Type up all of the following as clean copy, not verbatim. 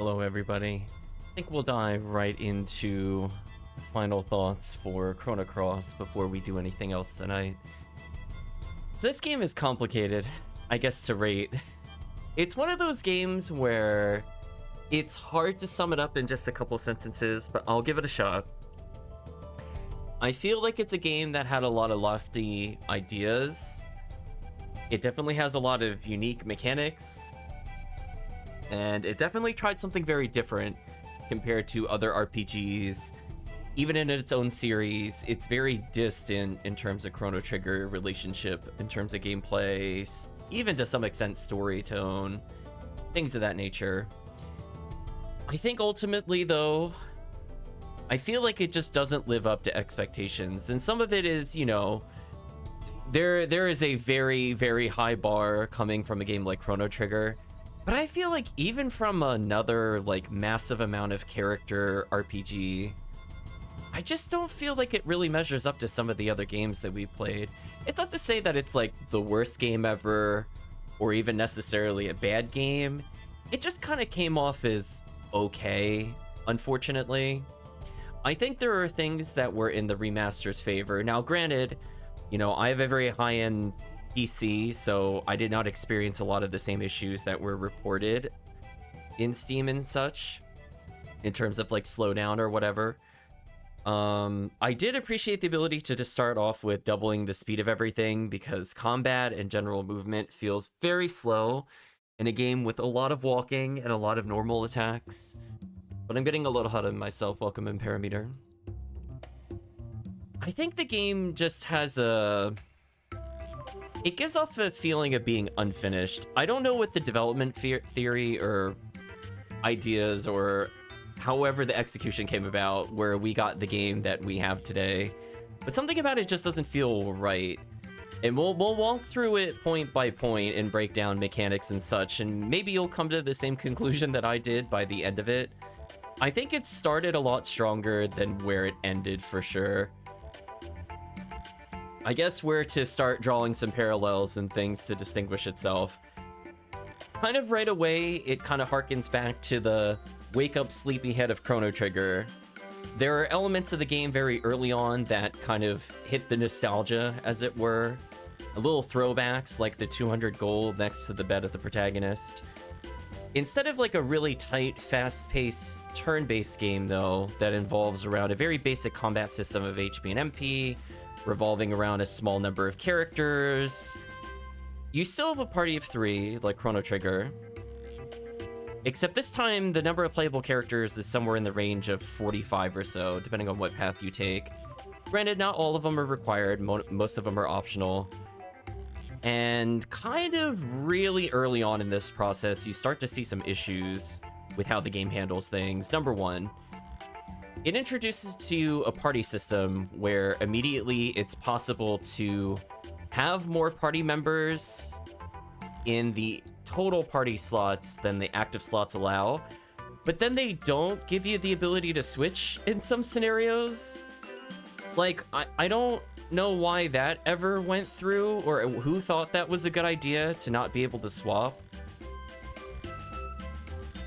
Hello, everybody. I think we'll dive right into the final thoughts for Chrono Cross before we do anything else tonight. So this game is complicated, I guess, to rate. It's one of those games where it's hard to sum it up in just a couple sentences, but I'll give it a shot. I feel like it's a game that had a lot of lofty ideas. It definitely has a lot of unique mechanics. And it definitely tried something very different compared to other RPGs. Even in its own series, it's very distant in terms of Chrono Trigger relationship, in terms of gameplay, even to some extent story tone, things of that nature. I think ultimately, though, I feel like it just doesn't live up to expectations. And some of it is, you know, there is a very, very high bar coming from a game like Chrono Trigger. But I feel like even from another, like, massive amount of character RPG, I just don't feel like it really measures up to some of the other games that we played. It's not to say that it's, like, the worst game ever, or even necessarily a bad game. It just kind of came off as okay, unfortunately. I think there are things that were in the remaster's favor. Now, granted, you know, I have a very high-end PC, so I did not experience a lot of the same issues that were reported in Steam and such, in terms of like slowdown or whatever. I did appreciate the ability to just start off with doubling the speed of everything, because combat and general movement feels very slow in a game with a lot of walking and a lot of normal attacks. But I'm getting a little ahead of myself. Welcome in, Parameter. I think the game just has it gives off a feeling of being unfinished. I don't know what the development theory or ideas or however the execution came about where we got the game that we have today, but something about it just doesn't feel right. And we'll walk through it point by point and break down mechanics and such, and maybe you'll come to the same conclusion that I did by the end of it. I think it started a lot stronger than where it ended, for sure. I guess where to start drawing some parallels and things to distinguish itself. Kind of right away, it kind of harkens back to the wake up sleepyhead of Chrono Trigger. There are elements of the game very early on that kind of hit the nostalgia, as it were. A little throwbacks, like the 200 gold next to the bed of the protagonist. Instead of like a really tight, fast-paced, turn-based game, though, that involves around a very basic combat system of HP and MP, revolving around a small number of characters, you still have a party of 3, like Chrono Trigger. Except this time, the number of playable characters is somewhere in the range of 45 or so, depending on what path you take. Granted, not all of them are required, most of them are optional. And kind of really early on in this process, you start to see some issues with how the game handles things. Number one, it introduces to you a party system where immediately it's possible to have more party members in the total party slots than the active slots allow, but then they don't give you the ability to switch in some scenarios. Like, I don't know why that ever went through, or who thought that was a good idea to not be able to swap.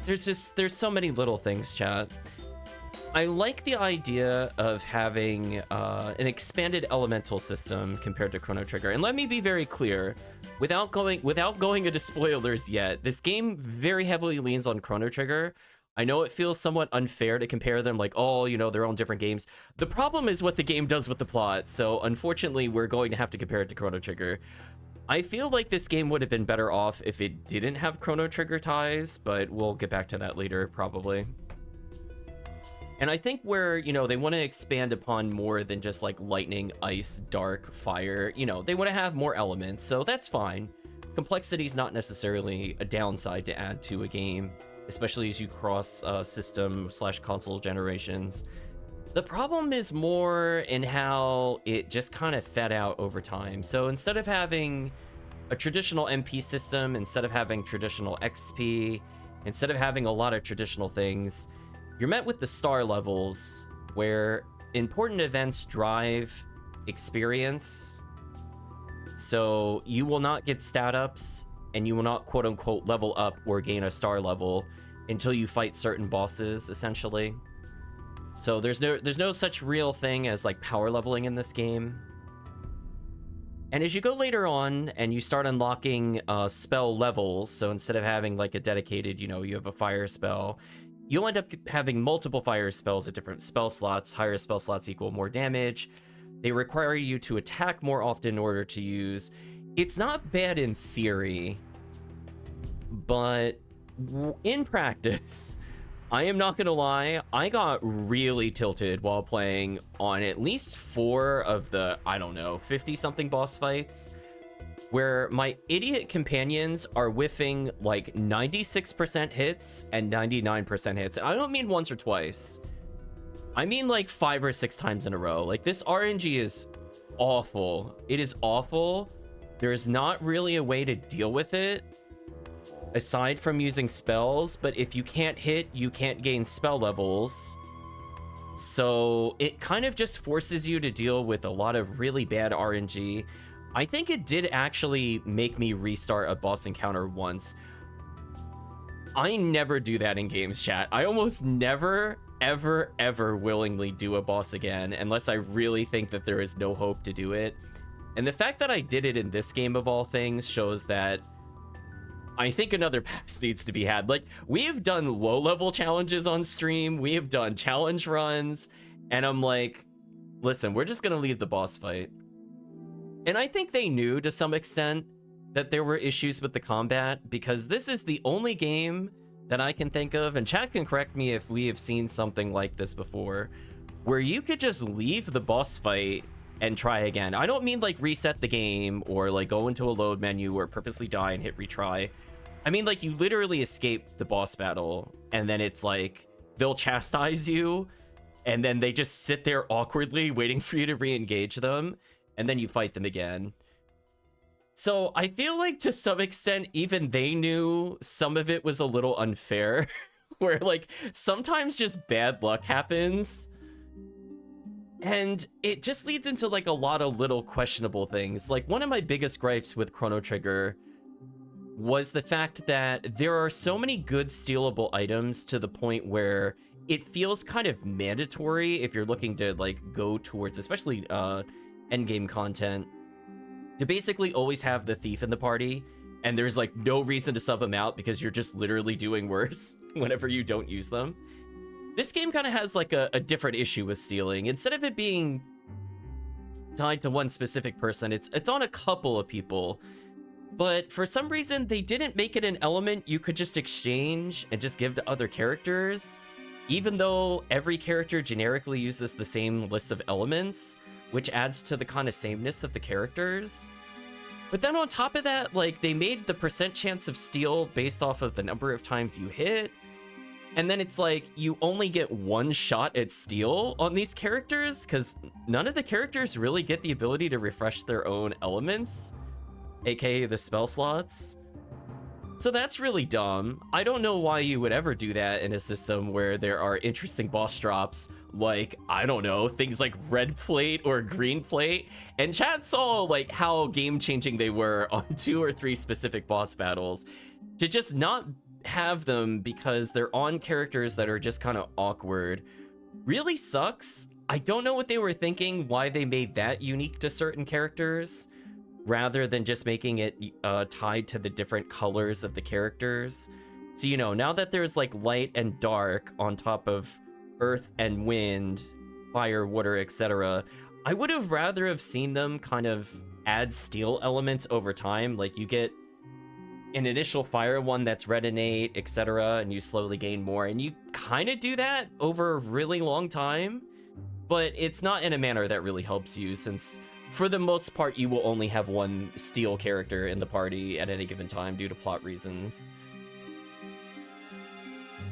There's so many little things, chat. I like the idea of having an expanded elemental system compared to Chrono Trigger. And let me be very clear, without going into spoilers yet, this game very heavily leans on Chrono Trigger. I know it feels somewhat unfair to compare them, like, oh, you know, they're on different games. The problem is what the game does with the plot, so unfortunately, we're going to have to compare it to Chrono Trigger. I feel like this game would have been better off if it didn't have Chrono Trigger ties, but we'll get back to that later, probably. And I think where, you know, they want to expand upon more than just like lightning, ice, dark, fire, you know, they want to have more elements, so that's fine. Complexity is not necessarily a downside to add to a game, especially as you cross system/console generations. The problem is more in how it just kind of fed out over time. So instead of having a traditional MP system, instead of having traditional XP, instead of having a lot of traditional things, you're met with the star levels, where important events drive experience. So you will not get stat ups, and you will not quote-unquote level up or gain a star level until you fight certain bosses, essentially. So there's no such real thing as like power leveling in this game. And as you go later on and you start unlocking spell levels, so instead of having like a dedicated, you have a fire spell, you'll end up having multiple fire spells at different spell slots. Higher spell slots equal more damage. They require you to attack more often in order to use. It's not bad in theory, but in practice, I am not going to lie, I got really tilted while playing on at least 4 of the, 50-something boss fights, where my idiot companions are whiffing like 96% hits and 99% hits. And I don't mean once or twice. I mean like 5 or 6 times in a row. Like, this RNG is awful. It is awful. There's not really a way to deal with it aside from using spells, but if you can't hit, you can't gain spell levels. So it kind of just forces you to deal with a lot of really bad RNG. I think it did actually make me restart a boss encounter once. I never do that in games, chat. I almost never, ever willingly do a boss again unless I really think that there is no hope to do it. And the fact that I did it in this game of all things shows that I think another pass needs to be had. Like, we have done low-level challenges on stream, we have done challenge runs, and I'm like, listen, we're just gonna leave the boss fight. And I think they knew to some extent that there were issues with the combat, because this is the only game that I can think of, and chat can correct me if we have seen something like this before, where you could just leave the boss fight and try again. I don't mean like reset the game or like go into a load menu or purposely die and hit retry. I mean like you literally escape the boss battle and then it's like they'll chastise you and then they just sit there awkwardly waiting for you to re-engage them and then you fight them again. So I feel like to some extent even they knew some of it was a little unfair where like sometimes just bad luck happens. And it just leads into like a lot of little questionable things. Like one of my biggest gripes with Chrono Trigger was the fact that there are so many good stealable items to the point where it feels kind of mandatory if you're looking to like go towards, especially endgame content, to basically always have the thief in the party. And there's like no reason to sub them out because you're just literally doing worse whenever you don't use them. This game kind of has like a different issue with stealing. Instead of it being tied to one specific person, it's on a couple of people. But for some reason, they didn't make it an element you could just exchange and just give to other characters, even though every character generically uses the same list of elements, which adds to the kind of sameness of the characters. But then on top of that, like, they made the percent chance of steal based off of the number of times you hit. And then it's like, you only get one shot at steal on these characters, because none of the characters really get the ability to refresh their own elements, aka the spell slots. So that's really dumb. I don't know why you would ever do that in a system where there are interesting boss drops, like, I don't know, things like red plate or green plate. And chat saw like how game-changing they were on 2 or 3 specific boss battles. To just not have them because they're on characters that are just kind of awkward really sucks. I don't know what they were thinking, why they made that unique to certain characters rather than just making it tied to the different colors of the characters. So, you know, now that there's like light and dark on top of earth and wind, fire, water, etc., I would have rather have seen them kind of add steel elements over time. Like you get an initial fire one that's red innate, etc., and you slowly gain more, and you kind of do that over a really long time, but it's not in a manner that really helps you, since for the most part you will only have one steel character in the party at any given time due to plot reasons.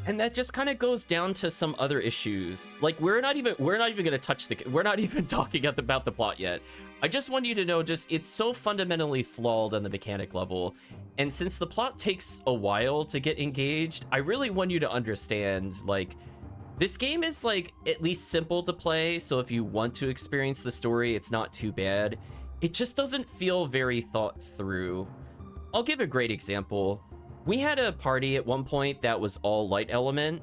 And that just kind of goes down to some other issues. Like, we're not even gonna touch we're not even talking about the plot yet. I just want you to know, just, it's so fundamentally flawed on the mechanic level. And since the plot takes a while to get engaged, I really want you to understand, like, this game is, like, at least simple to play. So if you want to experience the story, it's not too bad. It just doesn't feel very thought through. I'll give a great example. We had a party at one point that was all light element,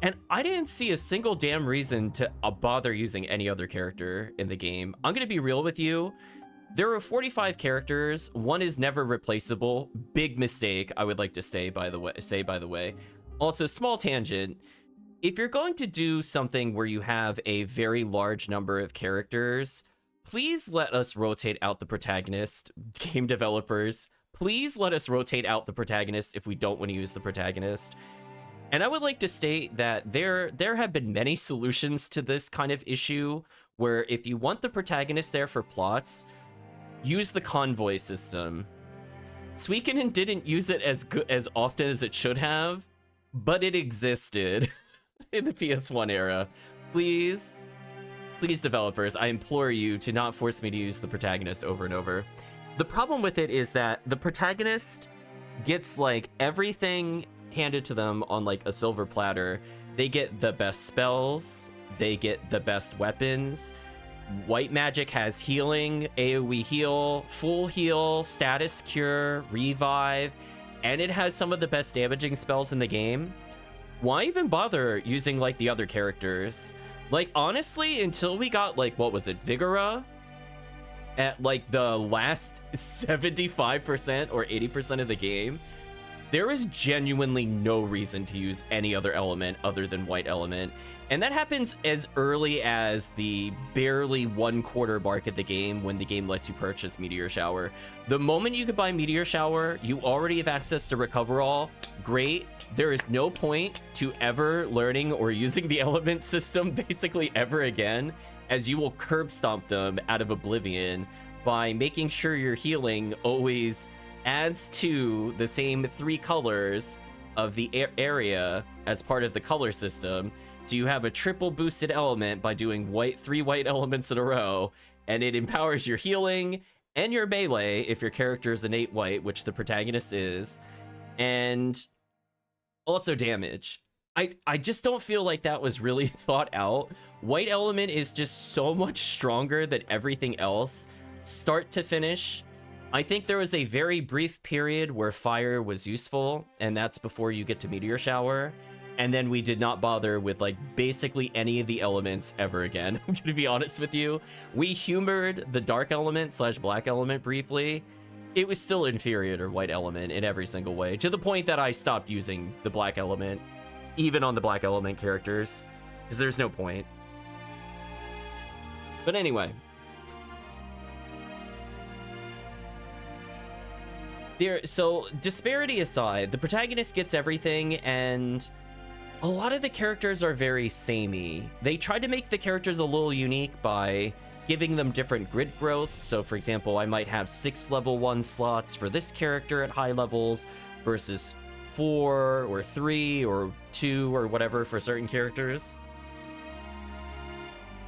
and I didn't see a single damn reason to bother using any other character in the game. I'm gonna be real with you. There are 45 characters. One is never replaceable. Big mistake, I would like to say, by the way. Also, small tangent. If you're going to do something where you have a very large number of characters, please let us rotate out the protagonist. Game developers, please let us rotate out the protagonist if we don't want to use the protagonist. And I would like to state that there have been many solutions to this kind of issue, where if you want the protagonist there for plots, use the convoy system. Suikoden didn't use it as often as it should have, but it existed in the PS1 era. Please, developers, I implore you to not force me to use the protagonist over and over. The problem with it is that the protagonist gets like everything handed to them on like a silver platter. They get the best spells, they get the best weapons. White magic has healing, AoE heal, full heal, status cure, revive, and it has some of the best damaging spells in the game. Why even bother using like the other characters? Like, honestly, until we got like, what was it, Vigora? At like the last 75% or 80% of the game, there is genuinely no reason to use any other element other than white element. And that happens as early as the barely 1/4 mark of the game, when the game lets you purchase Meteor Shower. The moment you could buy Meteor Shower, you already have access to Recover All. Great. There is no point to ever learning or using the element system basically ever again, as you will curb stomp them out of oblivion by making sure your healing always adds to the same 3 colors of the area as part of the color system. So you have a triple boosted element by doing 3 white elements in a row, and it empowers your healing and your melee if your character is innate white, which the protagonist is, and also damage. I just don't feel like that was really thought out. White element is just so much stronger than everything else, start to finish. I think there was a very brief period where fire was useful, and that's before you get to Meteor Shower. And then we did not bother with like basically any of the elements ever again. I'm gonna be honest with you. We humored the dark element / black element briefly. It was still inferior to white element in every single way, to the point that I stopped using the black element, even on the black element characters, because there's no point. But anyway. So disparity aside, the protagonist gets everything, and a lot of the characters are very samey. They tried to make the characters a little unique by giving them different grid growths. So for example, I might have 6 level 1 slots for this character at high levels versus 4 or 3 or 2 or whatever for certain characters.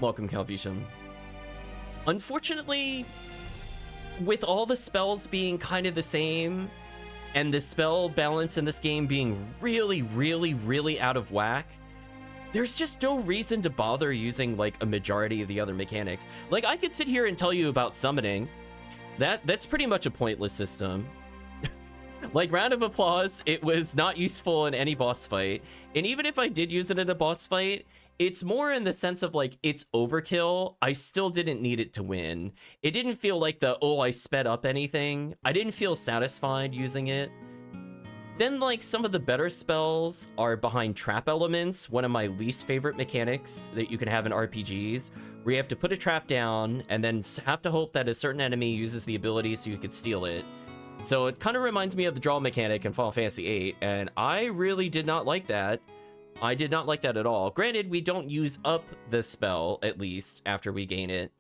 Welcome, Calvisham. Unfortunately, with all the spells being kind of the same, and the spell balance in this game being really, really, really out of whack, there's just no reason to bother using like a majority of the other mechanics. Like, I could sit here and tell you about summoning. That's pretty much a pointless system. Like, round of applause, it was not useful in any boss fight. And even if I did use it in a boss fight, it's more in the sense of like, it's overkill. I still didn't need it to win. It didn't feel like I sped up anything. I didn't feel satisfied using it. Then like some of the better spells are behind trap elements, one of my least favorite mechanics that you can have in RPGs, where you have to put a trap down and then have to hope that a certain enemy uses the ability so you could steal it. So it kind of reminds me of the draw mechanic in Final Fantasy VIII, and I really did not like that. I did not like that at all. Granted, we don't use up the spell, at least, after we gain it.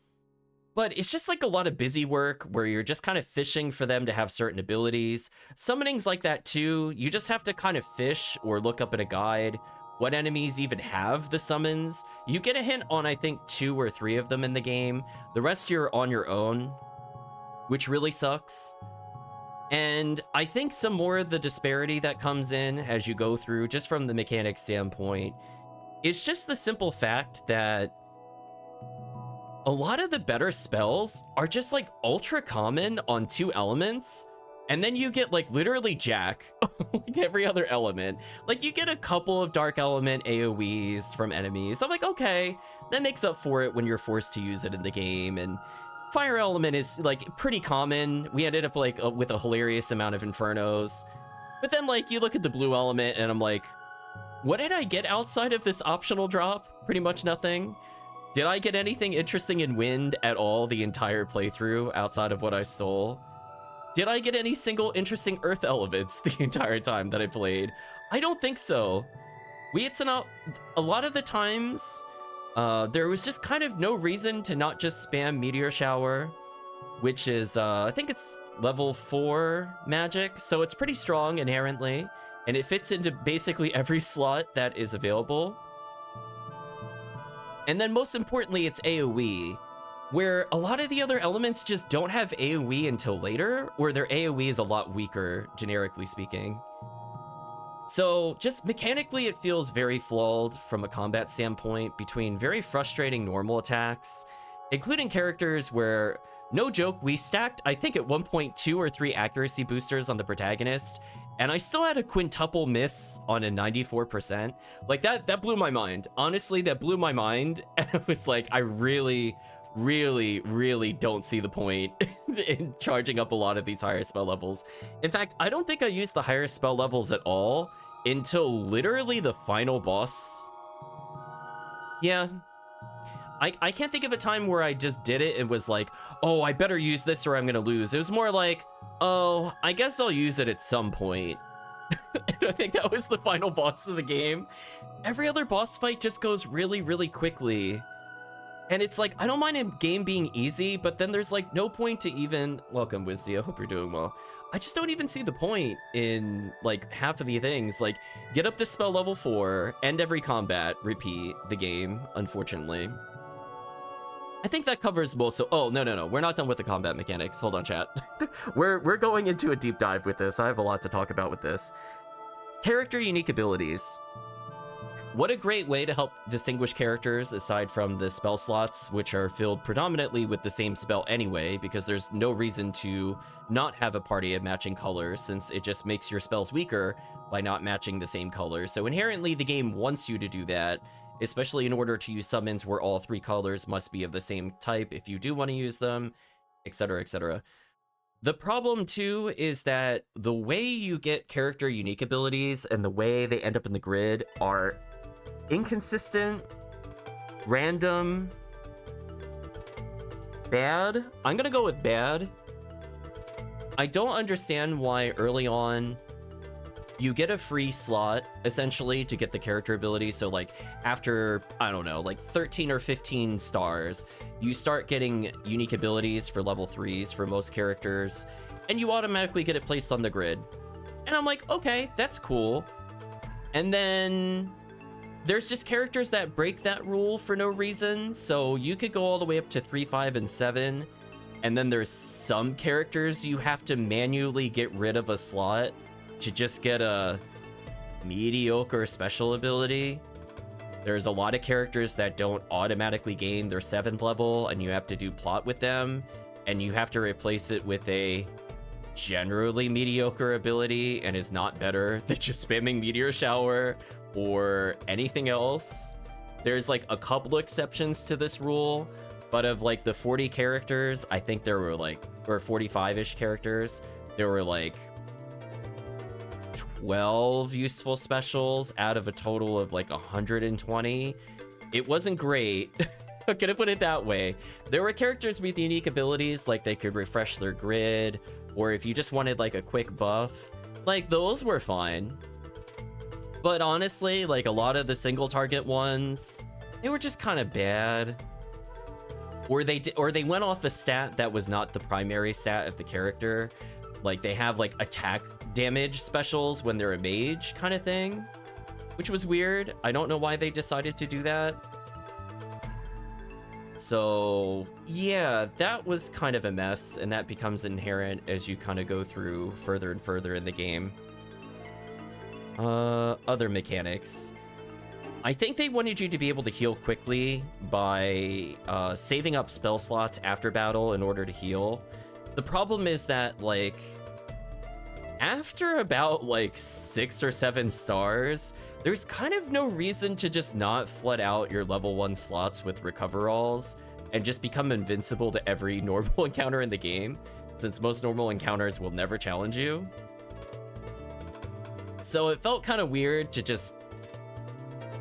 But it's just like a lot of busy work where you're just kind of fishing for them to have certain abilities. Summoning's like that too. You just have to kind of fish or look up in a guide what enemies even have the summons. You get a hint on, I think, 2 or 3 of them in the game. The rest you're on your own, which really sucks. And I think some more of the disparity that comes in as you go through, just from the mechanic standpoint, it's just the simple fact that a lot of the better spells are just like ultra common on 2 elements, And then you get like literally Jack, like every other element. Like you get a couple of dark element AoEs from enemies. I'm like, okay, that makes up for it when you're forced to use it in the game. And fire element is like pretty common. We ended up like with a hilarious amount of infernos. But then like you look at the blue element and I'm like, what did I get outside of this optional drop? Pretty much nothing. Did I get anything interesting in wind at all the entire playthrough outside of what I stole? Did I get any single interesting earth elements the entire time that I played? I don't think so. A lot of the times, there was just kind of no reason to not just spam Meteor Shower, which is, I think it's level 4 magic, so it's pretty strong inherently, and it fits into basically every slot that is available. And then most importantly, it's AoE, where a lot of the other elements just don't have AoE until later, or their AoE is a lot weaker, generically speaking. So just mechanically, it feels very flawed from a combat standpoint between very frustrating normal attacks, including characters where, no joke, we stacked, I think at one point, 2 or 3 accuracy boosters on the protagonist, and I still had a quintuple miss on a 94%. Like that blew my mind. Honestly, that blew my mind. And it was like, I really don't see the point in charging up a lot of these higher spell levels. In fact, I don't think I used the higher spell levels at all until literally the final boss. Yeah. I can't think of a time where I just did it and was like, oh, I better use this or I'm gonna lose. It was more like, oh, I guess I'll use it at some point. And I think that was the final boss of the game. Every other boss fight just goes really quickly. And it's like, I don't mind a game being easy, but then there's like no point to even... Welcome, Wisdy, I hope you're doing well. I just don't even see the point in like half of the things. Like, get up to spell level 4, end every combat, repeat the game, unfortunately. I think that covers most of... Oh, no. We're not done with the combat mechanics. Hold on, chat. We're going into a deep dive with this. I have a lot to talk about with this. Character unique abilities. What a great way to help distinguish characters aside from the spell slots, which are filled predominantly with the same spell anyway, because there's no reason to not have a party of matching colors, since it just makes your spells weaker by not matching the same colors. So inherently, the game wants you to do that, especially in order to use summons where all 3 colors must be of the same type if you do want to use them, etc., etc. The problem, too, is that the way you get character unique abilities and the way they end up in the grid are inconsistent, random, bad. I'm gonna go with bad. I don't understand why early on you get a free slot, essentially, to get the character ability. So, like, after, I don't know, like 13 or 15 stars, you start getting unique abilities for level 3s for most characters, and you automatically get it placed on the grid. And I'm like, okay, that's cool. And then there's just characters that break that rule for no reason. So you could go all the way up to 3, 5, and 7. And then there's some characters you have to manually get rid of a slot to just get a mediocre special ability. There's a lot of characters that don't automatically gain their 7th level, and you have to do plot with them, and you have to replace it with a generally mediocre ability, and is not better than just spamming Meteor Shower or anything else. There's like a couple exceptions to this rule, but of like the 40 characters, I think there were like, or 45-ish characters, there were like 12 useful specials out of a total of like 120. It wasn't great. I'm gonna put it that way. There were characters with unique abilities, like they could refresh their grid, or if you just wanted like a quick buff, like those were fine. But honestly, like a lot of the single target ones, they were just kind of bad. Or they went off a stat that was not the primary stat of the character. Like they have like attack damage specials when they're a mage kind of thing, which was weird. I don't know why they decided to do that. So yeah, that was kind of a mess, and that becomes inherent as you kind of go through further and further in the game. Other mechanics. I think they wanted you to be able to heal quickly by saving up spell slots after battle in order to heal. The problem is that, like, after about like 6 or 7 stars, there's kind of no reason to just not flood out your level 1 slots with recoveralls and just become invincible to every normal encounter in the game, since most normal encounters will never challenge you. So it felt kind of weird to just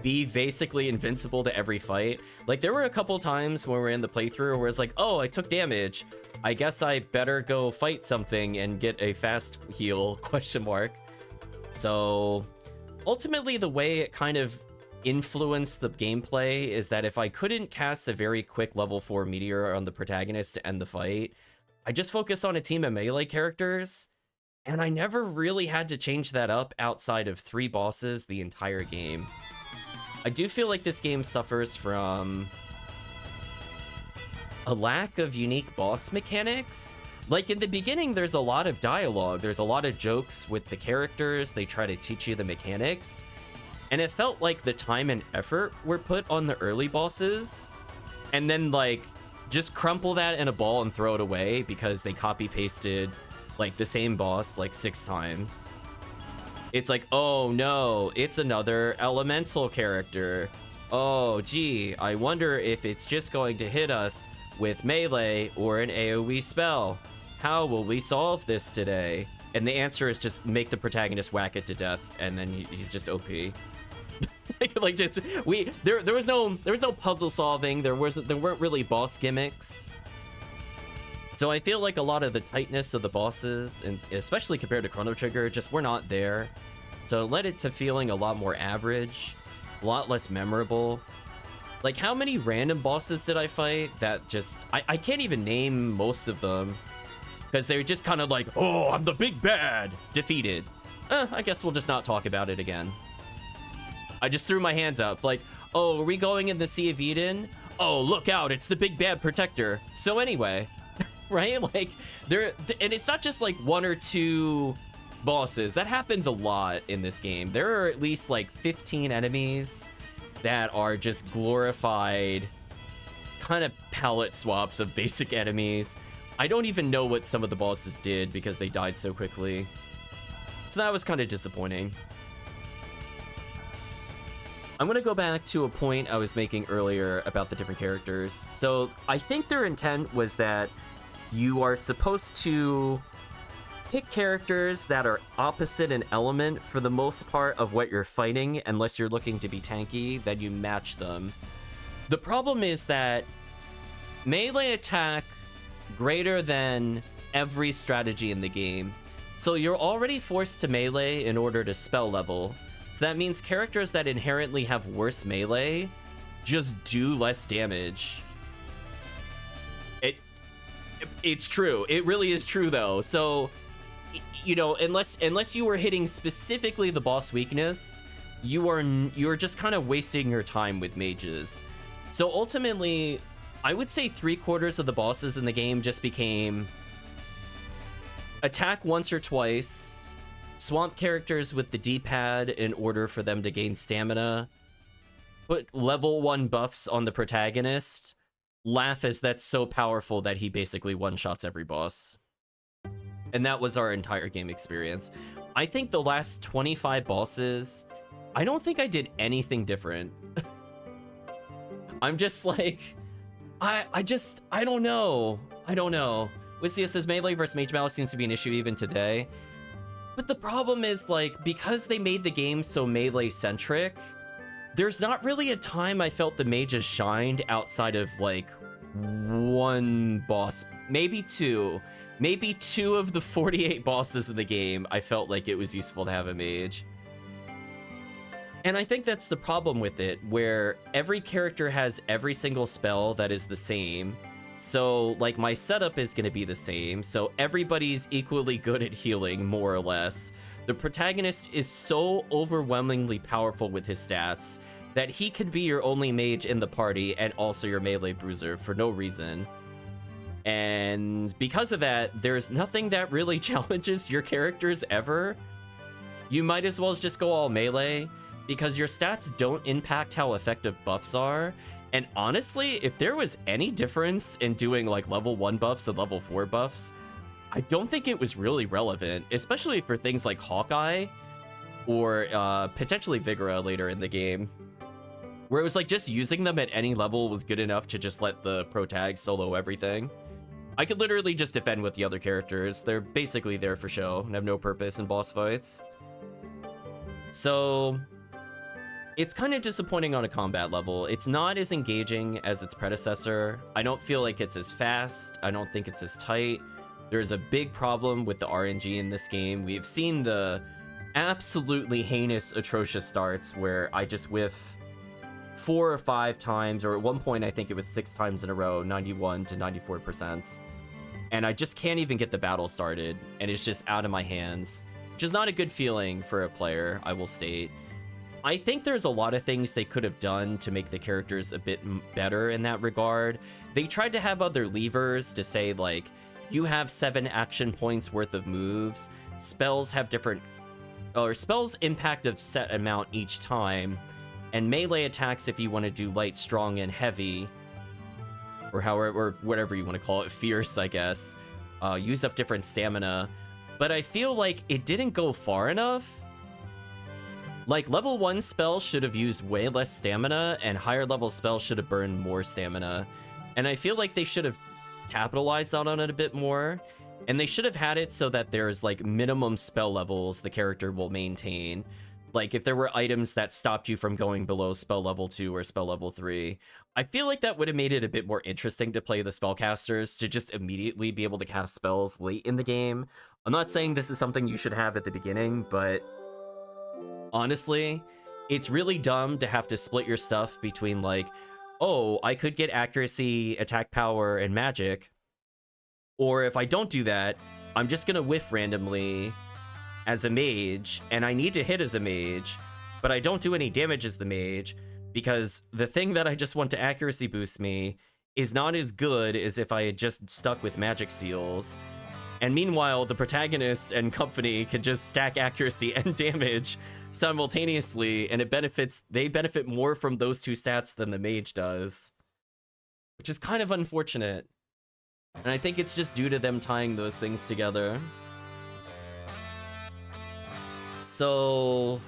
be basically invincible to every fight. Like, there were a couple times when we were in the playthrough where it's like, oh, I took damage, I guess I better go fight something and get a fast heal, question mark. So ultimately, the way it kind of influenced the gameplay is that if I couldn't cast a very quick level 4 meteor on the protagonist to end the fight, I just focus on a team of melee characters, and I never really had to change that up outside of 3 bosses the entire game. I do feel like this game suffers from a lack of unique boss mechanics. Like, in the beginning, there's a lot of dialogue, there's a lot of jokes with the characters, they try to teach you the mechanics, and it felt like the time and effort were put on the early bosses, and then, like, just crumple that in a ball and throw it away because they copy-pasted, like, the same boss, like, 6 times. It's like, oh no, it's another elemental character. Oh, gee, I wonder if it's just going to hit us with melee or an AoE spell. How will we solve this today? And the answer is just make the protagonist whack it to death, and then he's just OP. Like, just there was no puzzle solving. There weren't really boss gimmicks. So I feel like a lot of the tightness of the bosses, and especially compared to Chrono Trigger, just were not there. So it led it to feeling a lot more average, a lot less memorable. Like, how many random bosses did I fight that just... I can't even name most of them, because they were just kind of like, oh, I'm the big bad, defeated. I guess we'll just not talk about it again. I just threw my hands up, like, oh, are we going in the Sea of Eden? Oh, look out, it's the big bad protector. So anyway, right? Like, and it's not just like 1 or 2 bosses. That happens a lot in this game. There are at least like 15 enemies that are just glorified kind of palette swaps of basic enemies. I don't even know what some of the bosses did because they died so quickly. So that was kind of disappointing. I'm going to go back to a point I was making earlier about the different characters. So I think their intent was that you are supposed to pick characters that are opposite in element for the most part of what you're fighting, unless you're looking to be tanky, then you match them. The problem is that melee attack greater than every strategy in the game. So you're already forced to melee in order to spell level. So that means characters that inherently have worse melee just do less damage. It's true. It really is true, though. So, you know, unless you were hitting specifically the boss weakness, you're just kind of wasting your time with mages. So ultimately, I would say 3/4 of the bosses in the game just became attack once or twice, swamp characters with the D-pad in order for them to gain stamina, put level 1 buffs on the protagonist, laugh as that's so powerful that he basically one-shots every boss. And that was our entire game experience. I think the last 25 bosses, I don't think I did anything different. I'm just like, I don't know. I don't know. Wistia says melee versus Mage Malice seems to be an issue even today. But the problem is, like, because they made the game so melee-centric, there's not really a time I felt the mages shined outside of, like, 1 boss. Maybe 2. Maybe 2 of the 48 bosses in the game, I felt like it was useful to have a mage. And I think that's the problem with it, where every character has every single spell that is the same. So, like, my setup is going to be the same, so everybody's equally good at healing, more or less. The protagonist is so overwhelmingly powerful with his stats that he could be your only mage in the party and also your melee bruiser for no reason. And because of that, there's nothing that really challenges your characters ever. You might as well just go all melee, because your stats don't impact how effective buffs are. And honestly, if there was any difference in doing like level 1 buffs and level 4 buffs, I don't think it was really relevant, especially for things like Hawkeye or potentially Vigora later in the game, where it was like just using them at any level was good enough to just let the pro tag solo everything. I could literally just defend with the other characters. They're basically there for show and have no purpose in boss fights. So it's kind of disappointing on a combat level. It's not as engaging as its predecessor. I don't feel like it's as fast. I don't think it's as tight. There's a big problem with the RNG in this game. We've seen the absolutely heinous, atrocious starts where I just whiff 4 or 5 times, or at one point I think it was 6 times in a row, 91 to 94%. And I just can't even get the battle started, and it's just out of my hands, which is not a good feeling for a player, I will state. I think there's a lot of things they could have done to make the characters a bit better in that regard. They tried to have other levers to say, like, you have 7 action points worth of moves. Spells have different, or spells impact a set amount each time. And melee attacks, if you want to do light, strong, and heavy, or however, or whatever you want to call it, fierce, I guess, use up different stamina. But I feel like it didn't go far enough. Like, level 1 spells should have used way less stamina, and higher level spells should have burned more stamina. And I feel like they should have capitalized on it a bit more, and they should have had it so that there's like minimum spell levels the character will maintain. Like if there were items that stopped you from going below spell level 2 or spell level 3, I feel like that would have made it a bit more interesting to play the spellcasters, to just immediately be able to cast spells late in the game. I'm not saying this is something you should have at the beginning, but honestly, it's really dumb to have to split your stuff between like, oh, I could get accuracy, attack power, and magic. Or if I don't do that, I'm just gonna whiff randomly as a mage, and I need to hit as a mage, but I don't do any damage as the mage, because the thing that I just want to accuracy boost me is not as good as if I had just stuck with magic seals. And meanwhile, the protagonist and company can just stack accuracy and damage simultaneously, and they benefit more from those 2 stats than the mage does, which is kind of unfortunate. And I think it's just due to them tying those things together. So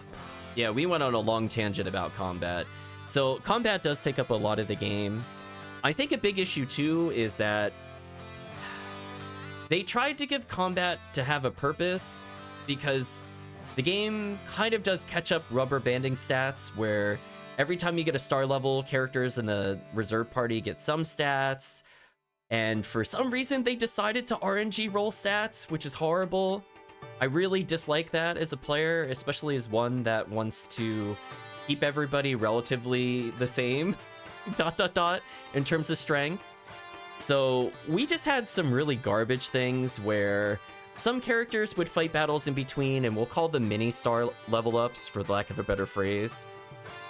yeah, we went on a long tangent about combat. So combat does take up a lot of the game. I think a big issue too is that they tried to give combat to have a purpose, because the game kind of does catch up rubber banding stats, where every time you get a star level, characters in the reserve party get some stats, and for some reason they decided to RNG roll stats, which is horrible. I really dislike that as a player, especially as one that wants to keep everybody relatively the same, ... in terms of strength. So we just had some really garbage things where some characters would fight battles in between, and we'll call them mini star level ups for lack of a better phrase,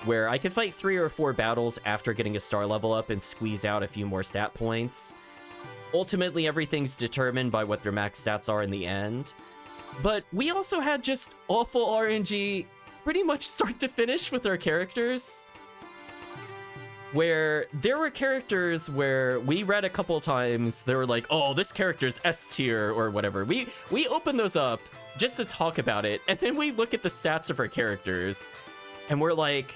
where I could fight 3 or 4 battles after getting a star level up and squeeze out a few more stat points. Ultimately, everything's determined by what their max stats are in the end. But we also had just awful RNG pretty much start to finish with our characters, where there were characters where we read a couple times, they were like, oh, this character's S tier or whatever. We open those up just to talk about it, and then we look at the stats of our characters, and we're like,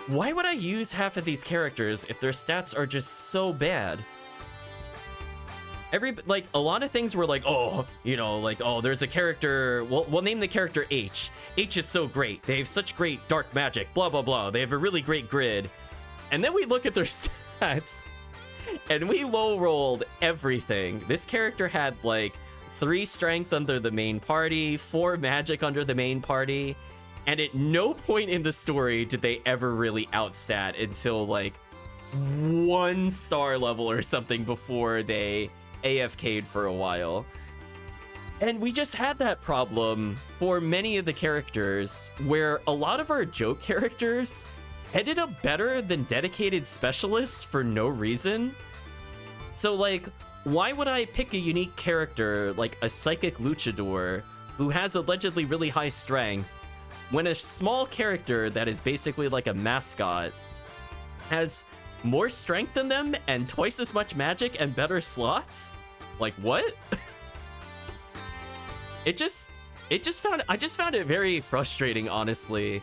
why would I use half of these characters if their stats are just so bad? Like, a lot of things were like, oh, you know, like, oh, there's a character, we'll name the character H. H is so great. They have such great dark magic, blah, blah, blah. They have a really great grid. And then we look at their stats, and we low rolled everything. This character had, like, 3 strength under the main party, 4 magic under the main party, and at no point in the story did they ever really outstat until, like, 1 star level or something before they AFK'd for a while. And we just had that problem for many of the characters, where a lot of our joke characters ended up better than dedicated specialists for no reason. So, like, why would I pick a unique character like a psychic luchador who has allegedly really high strength, when a small character that is basically like a mascot has more strength than them and twice as much magic and better slots? Like, what? It just I just found it very frustrating, honestly.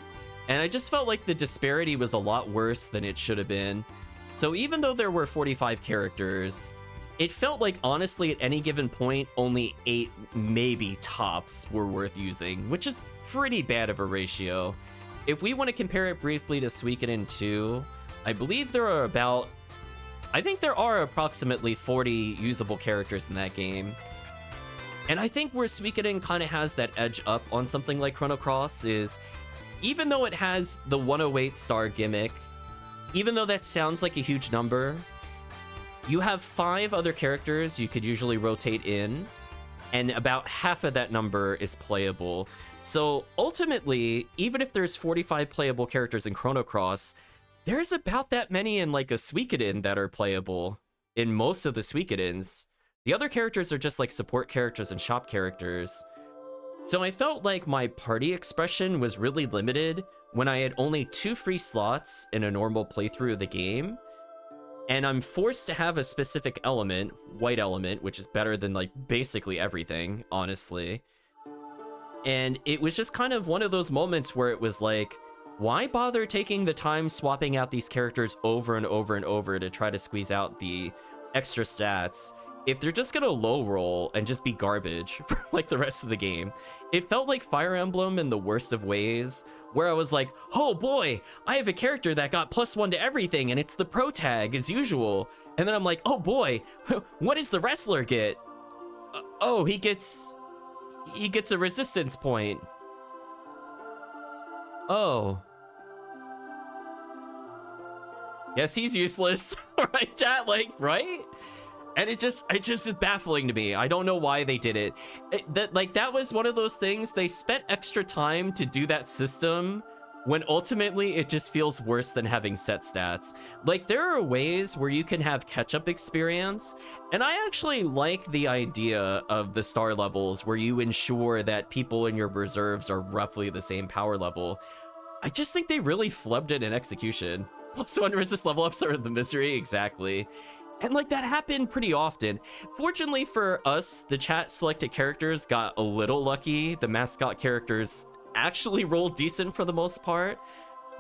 And I just felt like the disparity was a lot worse than it should have been. So even though there were 45 characters, it felt like, honestly, at any given point, only 8, maybe tops, were worth using, which is pretty bad of a ratio. If we want to compare it briefly to Suikoden 2, I believe there are about... I think there are approximately 40 usable characters in that game. And I think where Suikoden kind of has that edge up on something like Chrono Cross is, even though it has the 108 star gimmick, even though that sounds like a huge number, you have 5 other characters you could usually rotate in, and about half of that number is playable. So ultimately, even if there's 45 playable characters in Chrono Cross, there's about that many in like a Suikoden that are playable in most of the Suikodens. The other characters are just like support characters and shop characters. So I felt like my party expression was really limited when I had only 2 free slots in a normal playthrough of the game. And I'm forced to have a specific element, white element, which is better than like basically everything, honestly. And it was just kind of one of those moments where it was like, why bother taking the time swapping out these characters over and over and over to try to squeeze out the extra stats if they're just gonna low roll and just be garbage for like the rest of the game? It felt like Fire Emblem in the worst of ways, where I was like, oh boy, I have a character that got +1 to everything and it's the pro tag as usual. And then I'm like, oh boy, what does the wrestler get? Oh, he gets a resistance point. Oh. Yes, he's useless. Right, chat? Like, right? And it just is baffling to me. I don't know why they did it. That was one of those things. They spent extra time to do that system when ultimately it just feels worse than having set stats. Like, there are ways where you can have catch-up experience, and I actually like the idea of the star levels where you ensure that people in your reserves are roughly the same power level. I just think they really flubbed it in execution. +1 resist level ups are the misery, exactly. And like, that happened pretty often. Fortunately for us, the chat selected characters got a little lucky. The mascot characters actually rolled decent for the most part,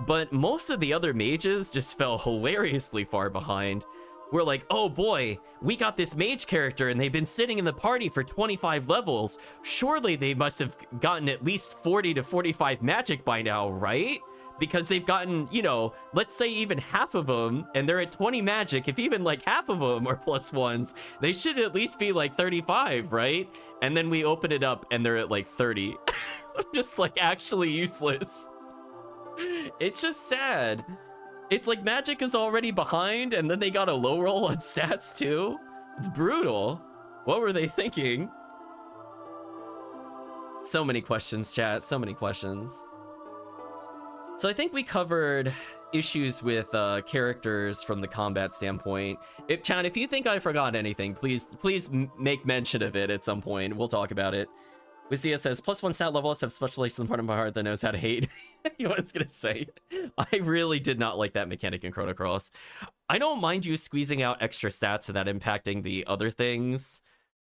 but most of the other mages just fell hilariously far behind. We're like, oh boy, we got this mage character and they've been sitting in the party for 25 levels. Surely they must have gotten at least 40 to 45 magic by now, right? Because they've gotten, you know, let's say even half of them, and they're at 20 magic. If even like half of them are +1s, they should at least be like 35, right? And then we open it up and they're at like 30. Just like actually useless. It's just sad. It's like magic is already behind, and then they got a low roll on stats too. It's brutal. What were they thinking? So many questions, chat. So many questions. So I think we covered issues with characters from the combat standpoint. Chat, if you think I forgot anything, please make mention of it at some point. We'll talk about it. Wizia says, +1 stat levels have special place in the part of my heart that knows how to hate. You know what I was gonna say? I really did not like that mechanic in Chrono Cross. I don't mind you squeezing out extra stats and that impacting the other things,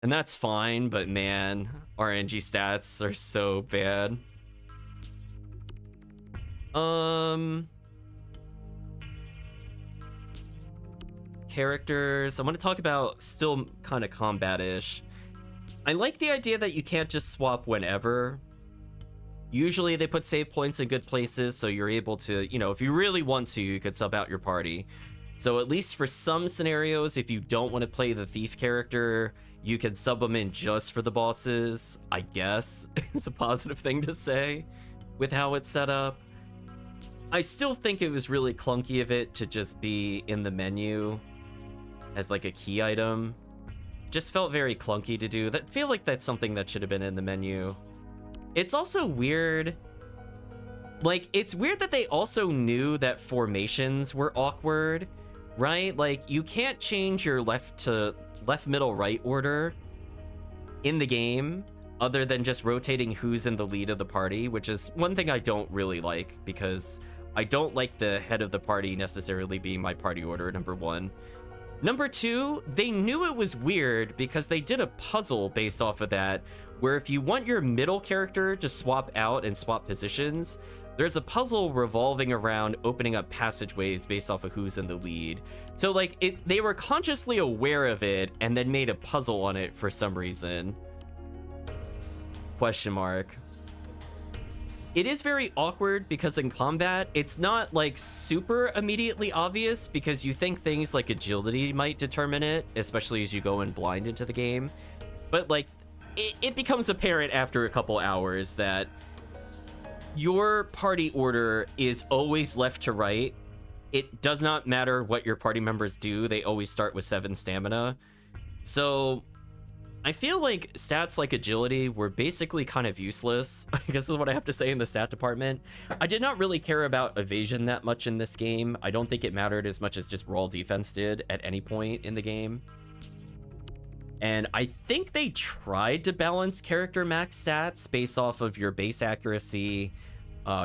and that's fine, but man, RNG stats are so bad. Characters. I want to talk about still kind of combat-ish. I like the idea that you can't just swap whenever. Usually they put save points in good places, so you're able to, you know, if you really want to, you could sub out your party. So at least for some scenarios, if you don't want to play the thief character, you can sub them in just for the bosses, I guess. It's a positive thing to say with how it's set up. I still think it was really clunky of it to just be in the menu as like a key item. Just felt very clunky to do. That feel like that's something that should have been in the menu. It's also weird. Like, it's weird that they also knew that formations were awkward, right? Like, you can't change your left, middle, right order in the game other than just rotating who's in the lead of the party, which is one thing I don't really like, because I don't like the head of the party necessarily being my party order, number one. Number two, they knew it was weird because they did a puzzle based off of that, where if you want your middle character to swap out and swap positions, there's a puzzle revolving around opening up passageways based off of who's in the lead. So like they were consciously aware of it and then made a puzzle on it for some reason. Question mark. It is very awkward because in combat, it's not like super immediately obvious because you think things like agility might determine it, especially as you go in blind into the game. But like it becomes apparent after a couple hours that your party order is always left to right. It does not matter what your party members do. They always start with 7 stamina. So I feel like stats like agility were basically kind of useless. I guess is what I have to say in the stat department. I did not really care about evasion that much in this game. I don't think it mattered as much as just raw defense did at any point in the game. And I think they tried to balance character max stats based off of your base accuracy,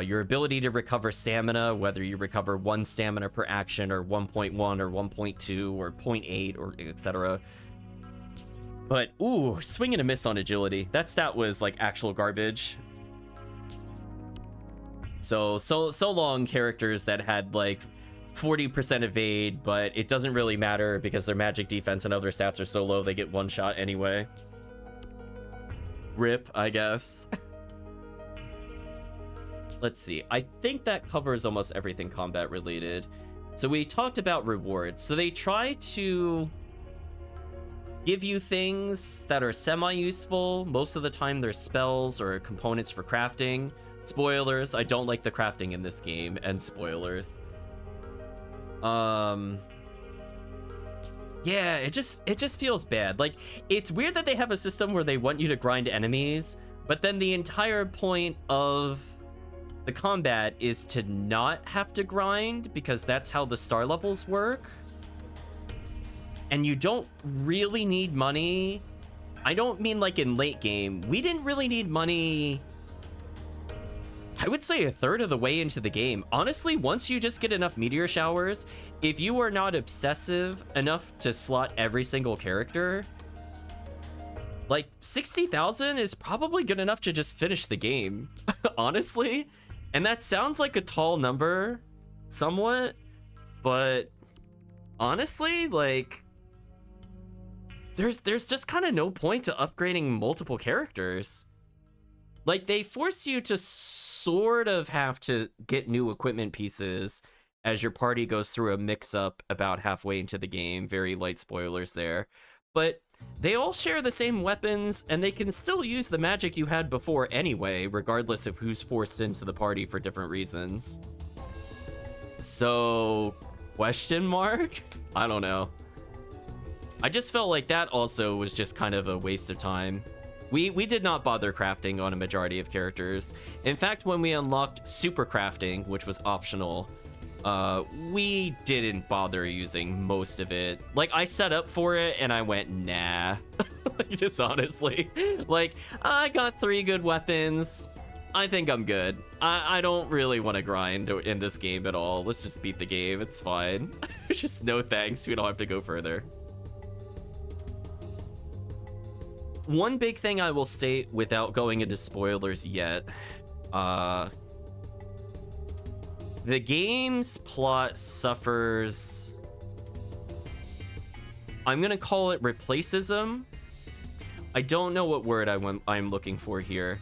your ability to recover stamina, whether you recover 1 stamina per action or 1.1 or 1.2 or 0.8 or etc. But, ooh, swing and a miss on agility. That stat was, like, actual garbage. So long characters that had, like, 40% evade, but it doesn't really matter because their magic defense and other stats are so low they get one shot anyway. RIP, I guess. Let's see. I think that covers almost everything combat related. So we talked about rewards. So they try to give you things that are semi-useful. Most of the time they're spells or components for crafting. Spoilers, I don't like the crafting in this game, and spoilers. Yeah, it just feels bad. Like, it's weird that they have a system where they want you to grind enemies, but then the entire point of the combat is to not have to grind because that's how the star levels work. And you don't really need money. I don't mean like in late game. We didn't really need money, I would say, a third of the way into the game. Honestly, once you just get enough meteor showers, if you are not obsessive enough to slot every single character, like 60,000 is probably good enough to just finish the game, honestly. And that sounds like a tall number, somewhat, but honestly, like, there's just kind of no point to upgrading multiple characters. Like, they force you to sort of have to get new equipment pieces as your party goes through a mix-up about halfway into the game. Very light spoilers there. But they all share the same weapons, and they can still use the magic you had before anyway, regardless of who's forced into the party for different reasons. So, question mark? I don't know. I just felt like that also was just kind of a waste of time. We did not bother crafting on a majority of characters. In fact, when we unlocked super crafting, which was optional, we didn't bother using most of it. Like, I set up for it and I went, nah. Just honestly. Like, I got 3 good weapons. I think I'm good. I don't really want to grind in this game at all. Let's just beat the game. It's fine. Just no thanks. We don't have to go further. One big thing I will state without going into spoilers yet, the game's plot suffers, I'm gonna call it replacism. I don't know what word I'm looking for here.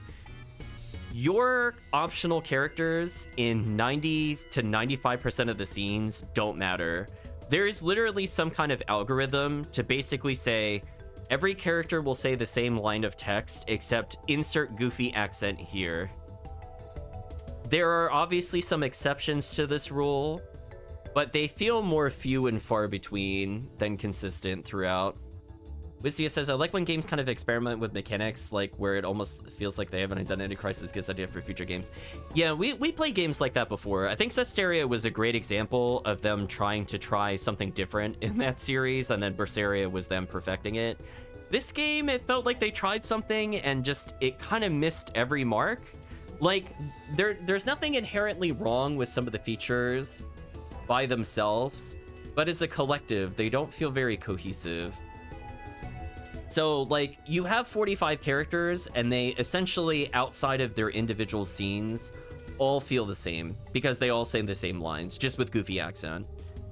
Your optional characters in 90 to 95% of the scenes don't matter. There is literally some kind of algorithm to basically say, every character will say the same line of text, except insert goofy accent here. There are obviously some exceptions to this rule, but they feel more few and far between than consistent throughout. Wistia says, I like when games kind of experiment with mechanics, like where it almost feels like they have an identity crisis, gives idea for future games. Yeah, we played games like that before. I think Zestiria was a great example of them trying to try something different in that series, and then Berseria was them perfecting it. This game, it felt like they tried something and just, it kind of missed every mark. Like, there's nothing inherently wrong with some of the features by themselves, but as a collective, they don't feel very cohesive. So, like, you have 45 characters, and they essentially, outside of their individual scenes, all feel the same, because they all say the same lines, just with goofy accent.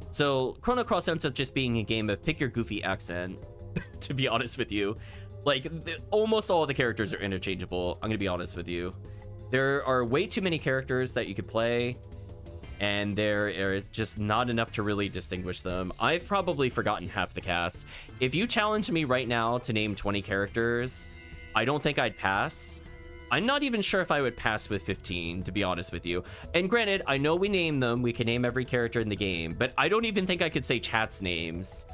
So, Chrono Cross ends up just being a game of pick your goofy accent, to be honest with you. Like, almost all of the characters are interchangeable, I'm gonna be honest with you. There are way too many characters that you could play, and there is just not enough to really distinguish them. I've probably forgotten half the cast. If you challenge me right now to name 20 characters, I don't think I'd pass. I'm not even sure if I would pass with 15, to be honest with you. And granted, I know we name them, we can name every character in the game, but I don't even think I could say chat's names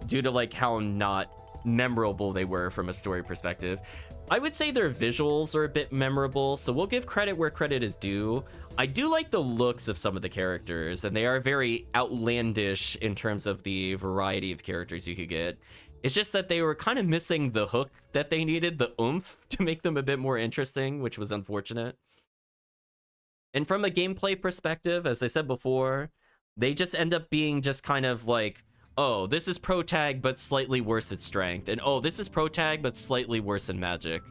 due to like how not memorable they were from a story perspective. I would say their visuals are a bit memorable, so we'll give credit where credit is due. I do like the looks of some of the characters, and they are very outlandish in terms of the variety of characters you could get. It's just that they were kind of missing the hook that they needed, the oomph, to make them a bit more interesting, which was unfortunate. And from a gameplay perspective, as I said before, they just end up being just kind of like, oh, this is pro tag, but slightly worse at strength. And oh, this is pro tag, but slightly worse in magic.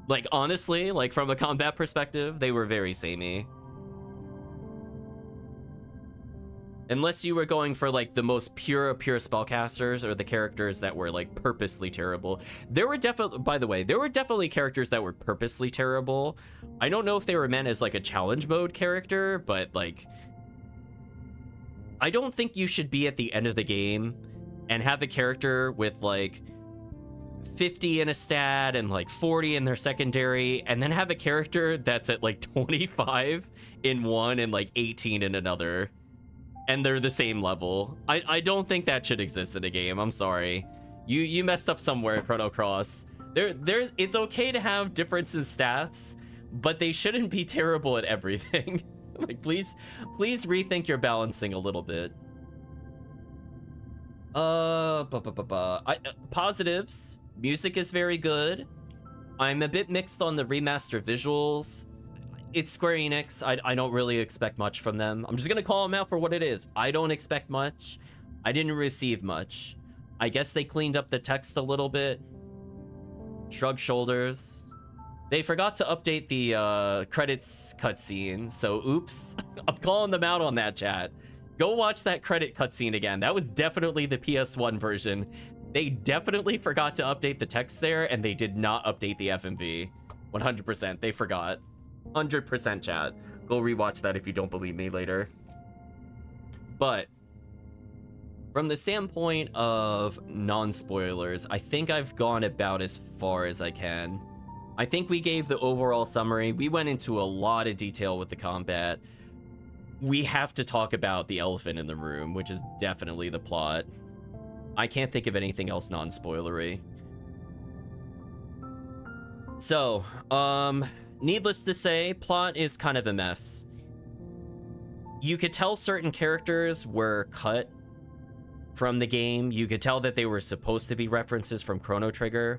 Like, honestly, like from a combat perspective, they were very samey. Unless you were going for like the most pure spellcasters or the characters that were like purposely terrible. There were definitely, by the way, there were definitely characters that were purposely terrible. I don't know if they were meant as like a challenge mode character, but like, I don't think you should be at the end of the game and have a character with like 50 in a stat and like 40 in their secondary, and then have a character that's at like 25 in one and like 18 in another, and they're the same level. I don't think that should exist in a game. I'm sorry. You messed up somewhere, Chrono Cross. It's okay to have difference in stats, but they shouldn't be terrible at everything. Like, please rethink your balancing a little bit. Positives. Music is very good. I'm a bit mixed on the remaster visuals. It's Square Enix. I don't really expect much from them. I'm just gonna call them out for what it is. I don't expect much. I didn't receive much. I guess they cleaned up the text a little bit. Shrug shoulders. They forgot to update the credits cutscene, so oops. I'm calling them out on that, chat. Go watch that credit cutscene again. That was definitely the PS1 version. They definitely forgot to update the text there, and they did not update the FMV. 100%. They forgot. 100% chat. Go rewatch that if you don't believe me later. But from the standpoint of non-spoilers, I think I've gone about as far as I can. I think we gave the overall summary. We went into a lot of detail with the combat. We have to talk about the elephant in the room, which is definitely the plot. I can't think of anything else non-spoilery. So, needless to say, plot is kind of a mess. You could tell certain characters were cut from the game. You could tell that they were supposed to be references from Chrono Trigger.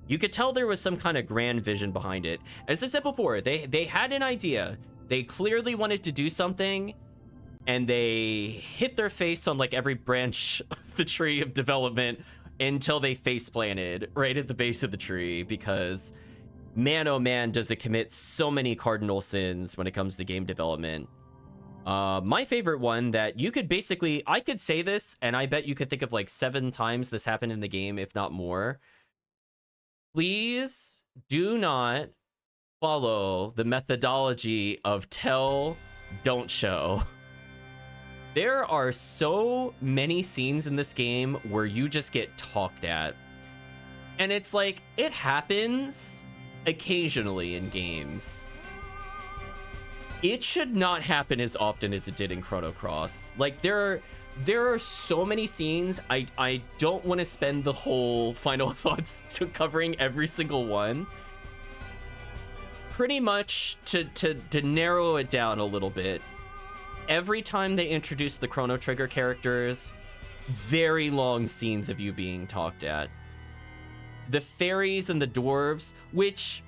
You could tell there was some kind of grand vision behind it. As I said before, they had an idea. They clearly wanted to do something, and they hit their face on like every branch of the tree of development until they face planted right at the base of the tree, because man, oh man, does it commit so many cardinal sins when it comes to game development. My favorite one that you could basically, I could say this, and I bet you could think of like 7 times this happened in the game, if not more. Please do not follow the methodology of tell, don't show. There are so many scenes in this game where you just get talked at. And it's like, it happens occasionally in games. It should not happen as often as it did in Chrono Cross. Like, there are so many scenes. I don't want to spend the whole final thoughts to covering every single one. Pretty much to narrow it down a little bit, every time they introduce the Chrono Trigger characters, very long scenes of you being talked at. The fairies and the dwarves, which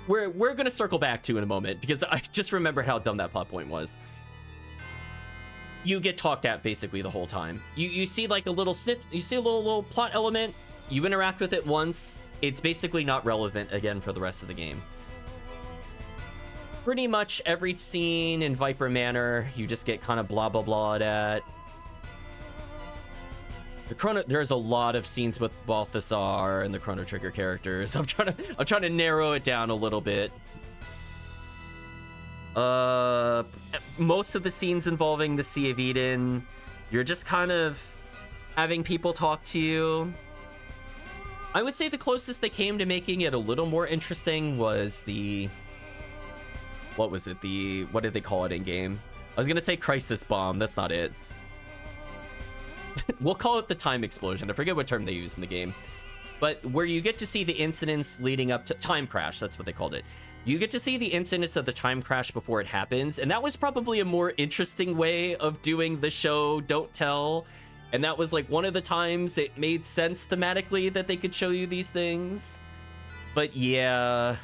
we're gonna circle back to in a moment, because I just remember how dumb that plot point was. you get talked at basically the whole time. You see like a little sniff, you see a little plot element, you interact with it once, it's basically not relevant again for the rest of the game. Pretty much every scene in Viper Manor, you just get kind of blah blah blah at. There's a lot of scenes with Balthasar and the Chrono Trigger characters. I'm trying to narrow it down a little bit. Most of the scenes involving the Sea of Eden, you're just kind of having people talk to you. I would say the closest they came to making it a little more interesting was the... What was it? What did they call it in game? I was gonna say Crisis Bomb. That's not it. We'll call it the Time Explosion. I forget what term they used in the game. But where you get to see the incidents leading up to... Time Crash, that's what they called it. You get to see the incidents of the time crash before it happens, and that was probably a more interesting way of doing the show Don't Tell. And that was like one of the times it made sense thematically that they could show you these things. But yeah,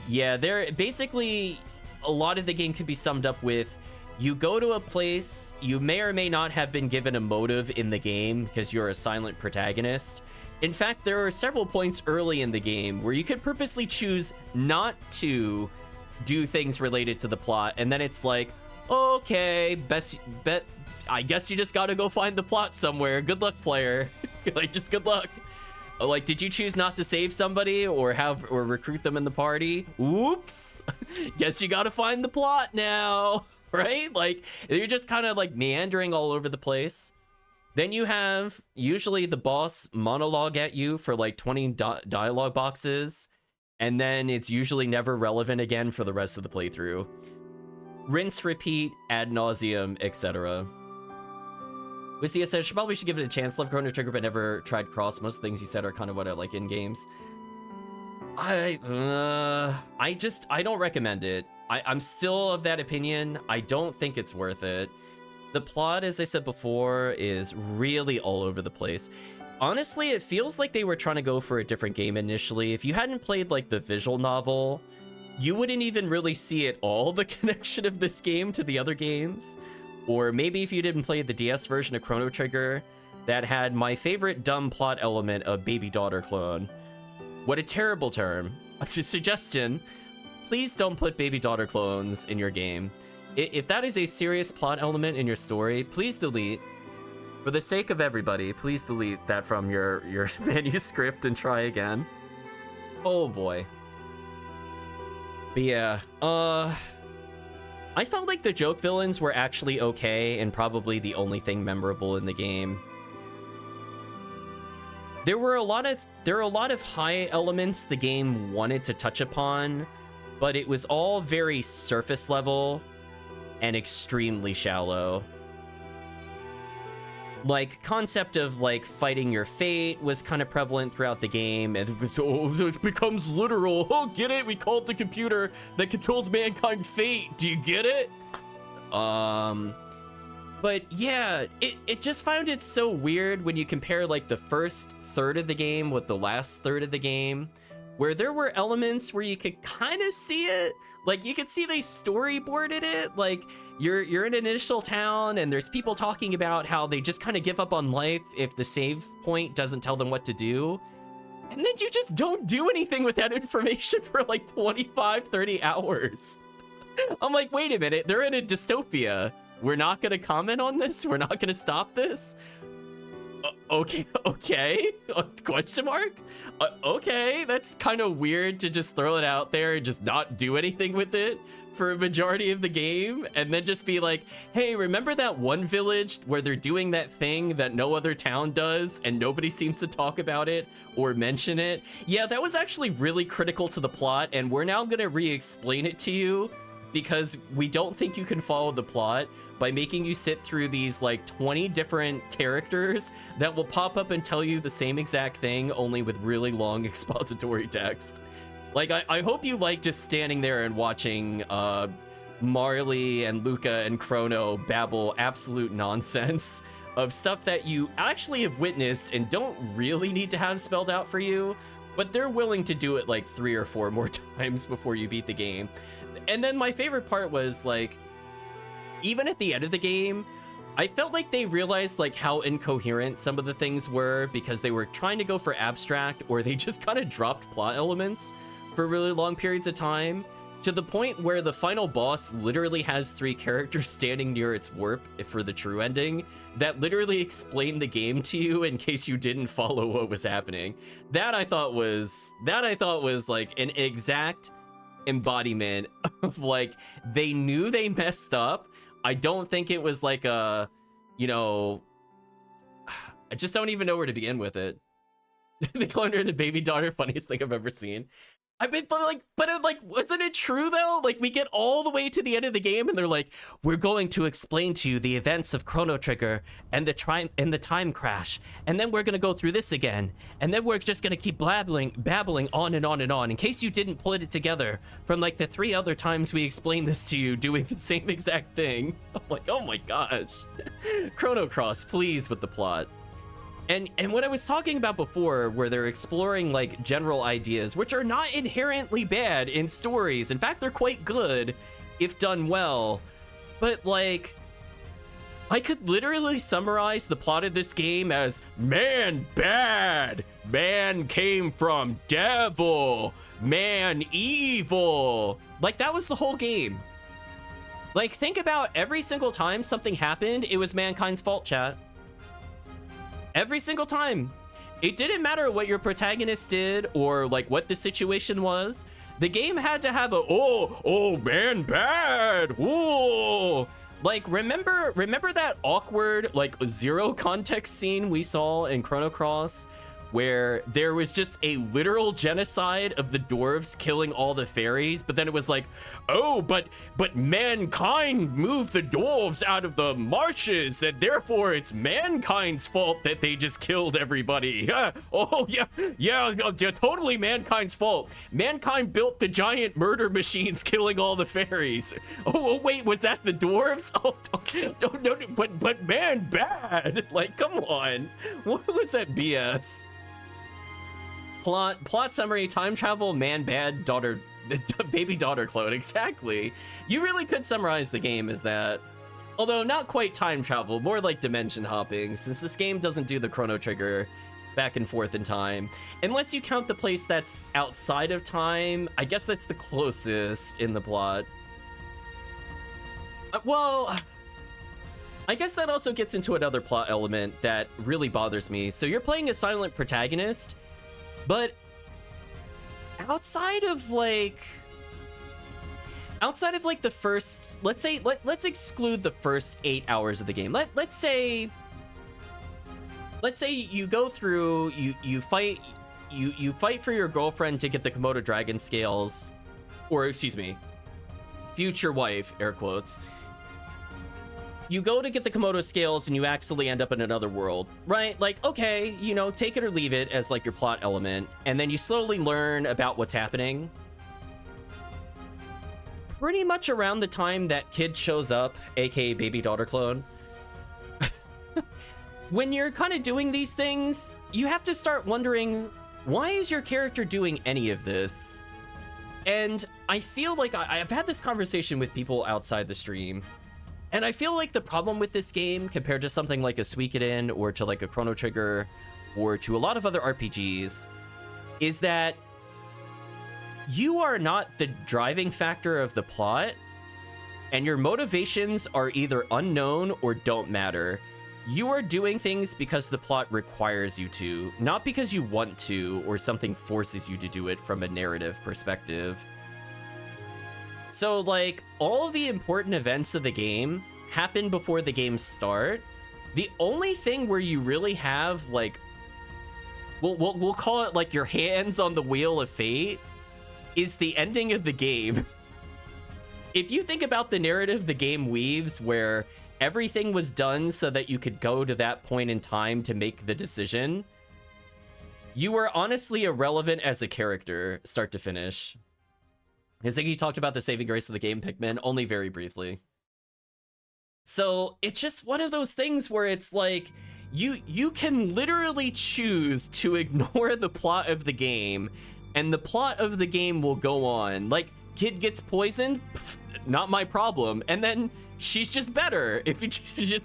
they're basically, a lot of the game could be summed up with, you go to a place, you may or may not have been given a motive in the game because you're a silent protagonist. In fact, there are several points early in the game where you could purposely choose not to do things related to the plot, and then it's like, okay, I guess you just gotta go find the plot somewhere. Good luck, player. Like, just good luck. Like, did you choose not to save somebody or recruit them in the party? Oops. Guess you gotta find the plot now, right? Like, you're just kind of like meandering all over the place. Then you have usually the boss monologue at you for like 20 dialogue boxes, and then it's usually never relevant again for the rest of the playthrough. Rinse, repeat, ad nauseum, etc. Wistia says, probably should give it a chance. Love Chrono Trigger, but never tried Chross. Most things you said are kind of what I like in games. I don't recommend it. I'm still of that opinion. I don't think it's worth it. The plot, as I said before, is really all over the place. Honestly, it feels like they were trying to go for a different game initially. If you hadn't played like the visual novel, you wouldn't even really see at all the connection of this game to the other games. Or maybe if you didn't play the DS version of Chrono Trigger, that had my favorite dumb plot element of baby daughter clone. What a terrible term. A suggestion, please don't put baby daughter clones in your game. If that is a serious plot element in your story, please delete. For the sake of everybody, please delete that from your manuscript and try again. Oh boy. But yeah, I felt like the joke villains were actually okay and probably the only thing memorable in the game. There are a lot of high elements the game wanted to touch upon, but it was all very surface level and extremely shallow. Like, concept of like fighting your fate was kind of prevalent throughout the game, and it becomes literal. Oh, get it? We call it the computer that controls mankind's fate. Do you get it? But yeah, it just found it so weird when you compare like the first third of the game with the last third of the game, where there were elements where you could kind of see it. Like, you could see they storyboarded it. Like, you're in an initial town, and there's people talking about how they just kind of give up on life if the save point doesn't tell them what to do. And then you just don't do anything with that information for like 25, 30 hours. I'm like, wait a minute, they're in a dystopia. We're not going to comment on this? We're not going to stop this? Okay. Question mark? Okay, that's kind of weird to just throw it out there and just not do anything with it for a majority of the game, and then just be like, hey, remember that one village where they're doing that thing that no other town does and nobody seems to talk about it or mention it? Yeah, that was actually really critical to the plot, and we're now gonna re-explain it to you because we don't think you can follow the plot by making you sit through these like 20 different characters that will pop up and tell you the same exact thing, only with really long expository text. Like, I hope you like just standing there and watching Marley and Luca and Chrono babble absolute nonsense of stuff that you actually have witnessed and don't really need to have spelled out for you, but they're willing to do it like 3 or 4 more times before you beat the game. And then my favorite part was like, even at the end of the game, I felt like they realized like how incoherent some of the things were because they were trying to go for abstract, or they just kind of dropped plot elements for really long periods of time, to the point where the final boss literally has 3 characters standing near its warp for the true ending that literally explain the game to you in case you didn't follow what was happening. That I thought was like an exact embodiment of like, they knew they messed up. I don't think it was like a, you know, I just don't even know where to begin with it. The clone and baby daughter, funniest thing I've ever seen. I mean, but wasn't it true though? Like, we get all the way to the end of the game and they're like, we're going to explain to you the events of Chrono Trigger and the time crash, and then we're gonna go through this again, and then we're just gonna keep babbling on and on and on in case you didn't put it together from like the 3 other times we explained this to you doing the same exact thing. I'm like, oh my gosh. Chrono Cross, please, with the plot. And what I was talking about before, where they're exploring like general ideas, which are not inherently bad in stories. In fact, they're quite good if done well. But like, I could literally summarize the plot of this game as man bad, man came from devil, man evil. Like, that was the whole game. Like, think about every single time something happened, it was mankind's fault, chat. Every single time. It didn't matter what your protagonist did or like what the situation was. The game had to have a oh man bad. Whoa. Like, remember that awkward like 0 context scene we saw in Chrono Cross where there was just a literal genocide of the dwarves killing all the fairies, but then it was like, oh, but mankind moved the dwarves out of the marshes, and therefore it's mankind's fault that they just killed everybody. Oh yeah, totally mankind's fault. Mankind built the giant murder machines killing all the fairies. Oh wait, was that the dwarves? Oh no, but man bad. Like, come on, what was that BS? Plot summary: time travel, man bad, daughter, baby daughter clone. Exactly. You really could summarize the game as that. Although not quite time travel, more like dimension hopping, since this game doesn't do the Chrono Trigger back and forth in time. Unless you count the place that's outside of time, I guess that's the closest in the plot. Well, I guess that also gets into another plot element that really bothers me. So you're playing a silent protagonist, but outside of like the first, let's exclude the first 8 hours of the game. Let's say you go through, you fight for your girlfriend to get the Komodo dragon scales, or excuse me, future wife, air quotes. You go to get the Komodo scales and you accidentally end up in another world, right? Like, okay, you know, take it or leave it as like your plot element, and then you slowly learn about what's happening. Pretty much around the time that kid shows up, aka baby daughter clone, when you're kind of doing these things, you have to start wondering, why is your character doing any of this? And I feel like I've had this conversation with people outside the stream, and I feel like the problem with this game compared to something like a Suikoden or to like a Chrono Trigger or to a lot of other RPGs is that you are not the driving factor of the plot, and your motivations are either unknown or don't matter. You are doing things because the plot requires you to, not because you want to or something forces you to do it from a narrative perspective. So, like, all of the important events of the game happen before the game start. The only thing where you really have, like, we'll call it, like, your hands on the wheel of fate is the ending of the game. If you think about the narrative the game weaves, where everything was done so that you could go to that point in time to make the decision, you were honestly irrelevant as a character, start to finish. I think he talked about the saving grace of the game, Pikmin, only very briefly. So it's just one of those things where it's like, you can literally choose to ignore the plot of the game and the plot of the game will go on. Like, kid gets poisoned, pff, not my problem, and then she's just better. If you just,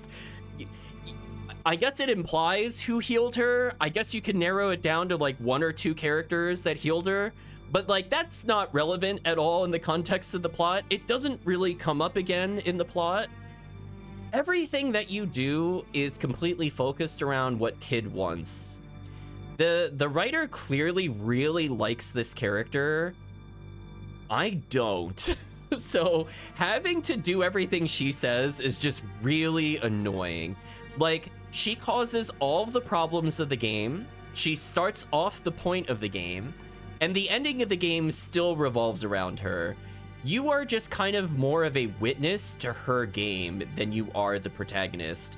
I guess it implies who healed her. I guess you can narrow it down to like 1 or 2 characters that healed her, but like that's not relevant at all in the context of the plot. It doesn't really come up again in the plot. Everything that you do is completely focused around what Kid wants. The writer clearly really likes this character. I don't. So having to do everything she says is just really annoying. Like, she causes all of the problems of the game. She starts off the point of the game, and the ending of the game still revolves around her. You are just kind of more of a witness to her game than you are the protagonist.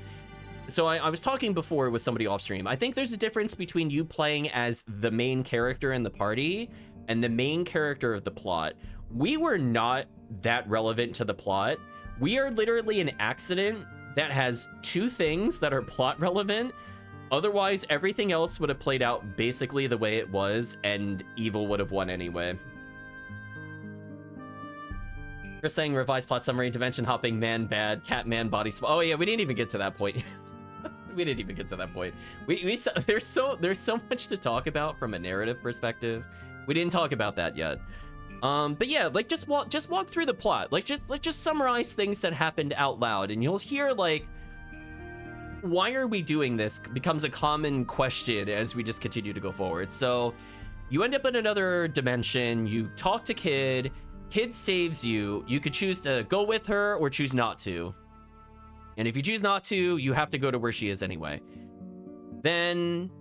So I was talking before with somebody off stream. I think there's a difference between you playing as the main character in the party and the main character of the plot. We were not that relevant to the plot. We are literally an accident that has 2 things that are plot relevant. Otherwise, everything else would have played out basically the way it was, and evil would have won anyway. You're saying revised plot summary, dimension hopping, man bad, cat man body swap. Oh yeah, we didn't even get to that point. We didn't even get to that point. There's so much to talk about from a narrative perspective. We didn't talk about that yet. But yeah, like just walk through the plot. Like just summarize things that happened out loud, and you'll hear like, why are we doing this becomes a common question as we just continue to go forward. So you end up in another dimension, you talk to Kid saves you. You could choose to go with her or choose not to. And if you choose not to, you have to go to where she is anyway. Then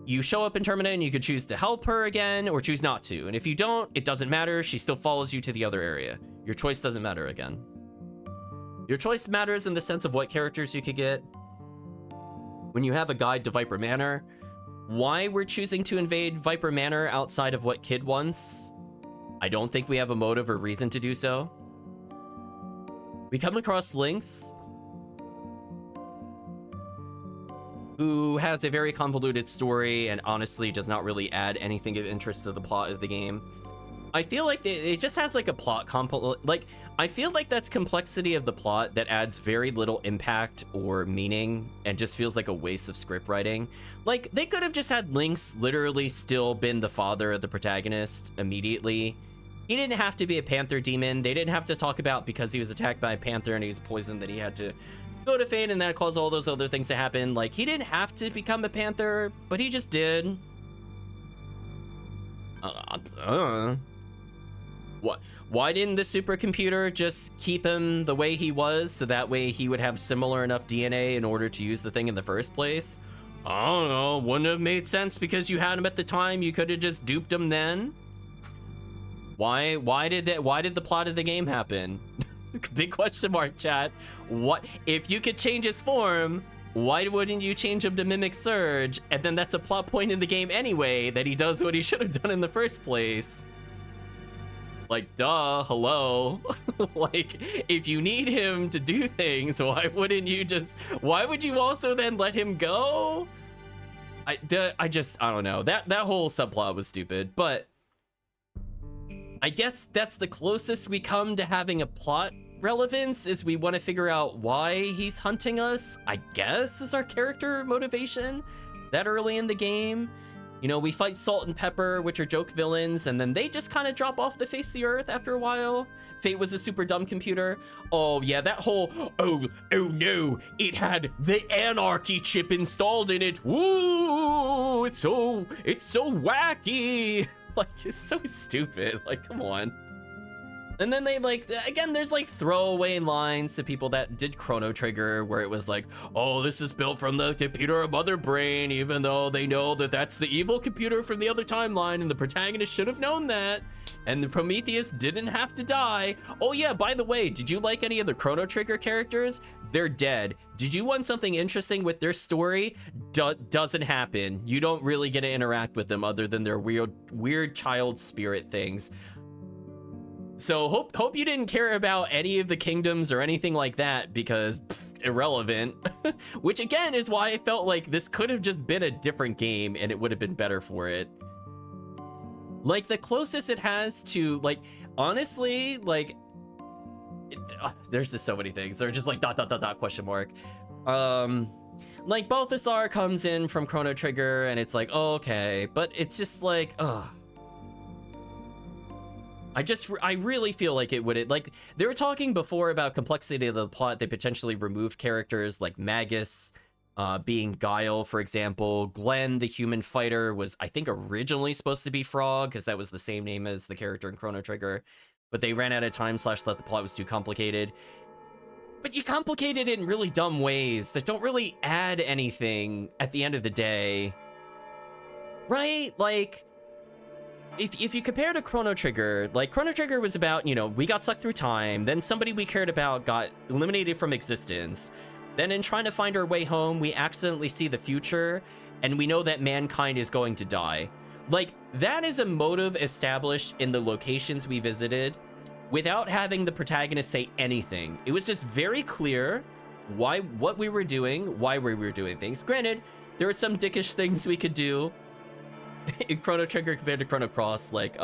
you show up in Termina and you could choose to help her again or choose not to. And if you don't, it doesn't matter. She still follows you to the other area. Your choice doesn't matter again. Your choice matters in the sense of what characters you could get. When you have a guide to Viper Manor, why we're choosing to invade Viper Manor outside of what Kid wants, I don't think we have a motive or reason to do so. We come across Lynx, who has a very convoluted story and honestly does not really add anything of interest to the plot of the game. I feel like it just has like a plot I feel like that's complexity of the plot that adds very little impact or meaning and just feels like a waste of script writing. Like, they could have just had Lynx literally still been the father of the protagonist immediately. He didn't have to be a panther demon. They didn't have to talk about because he was attacked by a panther and he was poisoned that he had to go to Fate and that caused all those other things to happen. Like, he didn't have to become a panther, but he just did. What? Why didn't the supercomputer just keep him the way he was so that way he would have similar enough DNA in order to use the thing in the first place? I don't know. Wouldn't have made sense because you had him at the time. You could have just duped him then. Why did the plot of the game happen? Big question mark, chat. What if you could change his form? Why wouldn't you change him to mimic Surge? And then that's a plot point in the game anyway, that he does what he should have done in the first place. Like, duh, hello. Like, if you need him to do things, why would you also then let him go? I don't know. That whole subplot was stupid, but I guess that's the closest we come to having a plot relevance, is we want to figure out why he's hunting us, I guess, is our character motivation that early in the game. You know, we fight Salt and Pepper, which are joke villains, and then they just kind of drop off the face of the earth after a while. Fate was a super dumb computer. Oh yeah, that whole, oh no, it had the anarchy chip installed in it. Woo, it's so wacky. Like, it's so stupid. Like, come on. And then they, like, again, there's like throwaway lines to people that did Chrono Trigger where it was like, oh, this is built from the computer of Mother Brain, even though they know that that's the evil computer from the other timeline and the protagonist should have known that. And the Prometheus didn't have to die. Oh yeah, by the way, did you like any of the Chrono Trigger characters? They're dead. Did you want something interesting with their story? Doesn't happen. You don't really get to interact with them other than their weird child spirit things. So hope you didn't care about any of the kingdoms or anything like that, because irrelevant. Which again is why I felt like this could have just been a different game and it would have been better for it. Like, the closest it has to, like, honestly, like, there's just so many things. They're just like ... question mark. Like, Balthasar comes in from Chrono Trigger, and it's like, oh, okay, but it's just like, ugh. I really feel like it would, like, they were talking before about complexity of the plot. They potentially removed characters like Magus, being Guile, for example. Glenn, the human fighter, was, I think, originally supposed to be Frog, because that was the same name as the character in Chrono Trigger. But they ran out of time / thought the plot was too complicated. But you complicate it in really dumb ways that don't really add anything at the end of the day. Right? Like, if you compare to Chrono Trigger, like, Chrono Trigger was about, you know, we got sucked through time, then somebody we cared about got eliminated from existence. Then in trying to find our way home, we accidentally see the future, and we know that mankind is going to die. Like, that is a motive established in the locations we visited without having the protagonist say anything. It was just very clear what we were doing, why we were doing things. Granted, there were some dickish things we could do in Chrono Trigger compared to Chrono Cross, like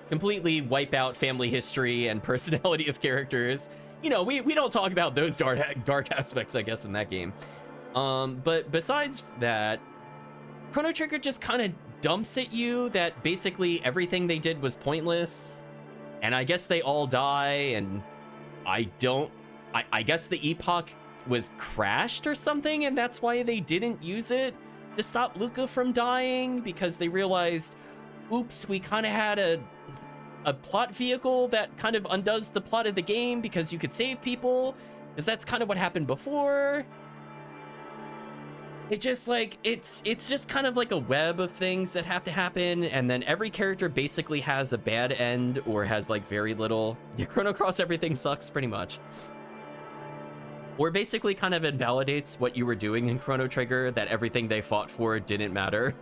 completely wipe out family history and personality of characters. You know, we don't talk about those dark aspects, I guess, in that game. But besides that, Chrono Trigger just kind of dumps at you that basically everything they did was pointless, and I guess they all die, and I guess the epoch was crashed or something, and that's why they didn't use it to stop Luca from dying, because they realized, oops, we kind of had a plot vehicle that kind of undoes the plot of the game because you could save people, because that's kind of what happened before. It just, like, it's just kind of like a web of things that have to happen, and then every character basically has a bad end or has, like, very little. Chrono Cross, everything sucks, pretty much. Or basically kind of invalidates what you were doing in Chrono Trigger, that everything they fought for didn't matter.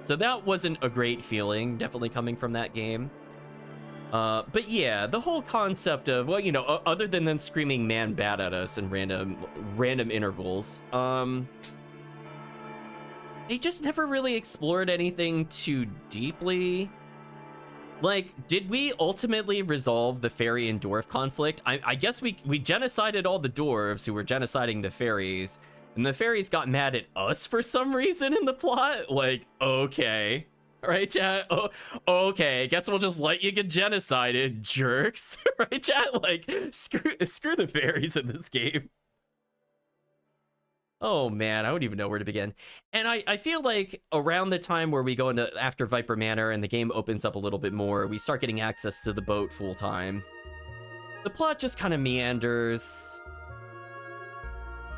So that wasn't a great feeling, definitely coming from that game. But yeah, the whole concept of, well, you know, other than them screaming "man bad" at us in random intervals, they just never really explored anything too deeply. Like, did we ultimately resolve the fairy and dwarf conflict? I guess we genocided all the dwarves who were genociding the fairies, and the fairies got mad at us for some reason in the plot. Like, okay. All right, chat? Oh, okay, guess we'll just let you get genocided, jerks. Right, chat? Like, screw the fairies in this game. Oh man, I wouldn't even know where to begin. And I feel like around the time where we go into after Viper Manor and the game opens up a little bit more, we start getting access to the boat full time. The plot just kind of meanders.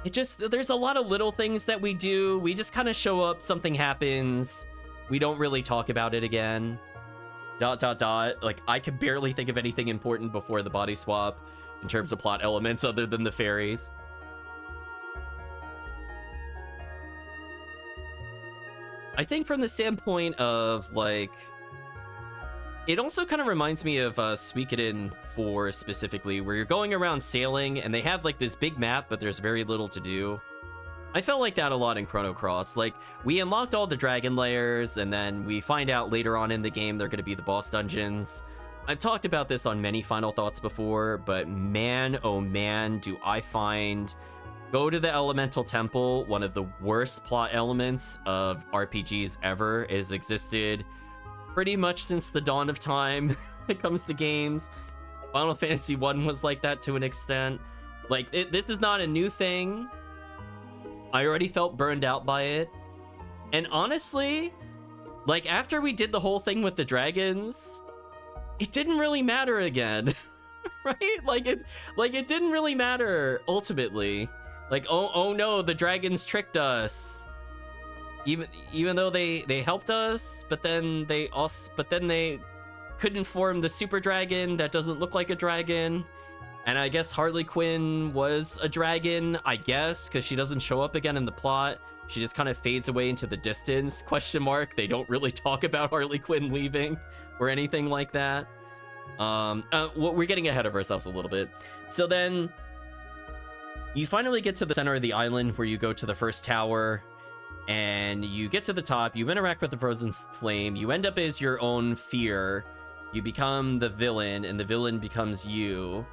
There's a lot of little things that we do. We just kind of show up, something happens. We don't really talk about it again. ... Like, I could barely think of anything important before the body swap in terms of plot elements other than the fairies. I think from the standpoint of, like, it also kind of reminds me of Suikoden 4 specifically, where you're going around sailing and they have, like, this big map, but there's very little to do. I felt like that a lot in Chrono Cross. Like, we unlocked all the dragon layers, and then we find out later on in the game they're going to be the boss dungeons. I've talked about this on many Final Thoughts before, but man, oh man, do I find Go to the Elemental Temple, one of the worst plot elements of RPGs ever. It has existed pretty much since the dawn of time when it comes to games. Final Fantasy 1 was like that to an extent. Like, this is not a new thing. I already felt burned out by it. And honestly, like, after we did the whole thing with the dragons, it didn't really matter again. Right? Like, it didn't really matter ultimately. Like, oh no, the dragons tricked us. Even though they helped us, but then they couldn't form the super dragon that doesn't look like a dragon. And I guess Harley Quinn was a dragon, I guess, because she doesn't show up again in the plot. She just kind of fades away into the distance, question mark. They don't really talk about Harley Quinn leaving or anything like that. We're getting ahead of ourselves a little bit. So then you finally get to the center of the island where you go to the first tower, and you get to the top, you interact with the frozen flame, you end up as your own fear, you become the villain, and the villain becomes you.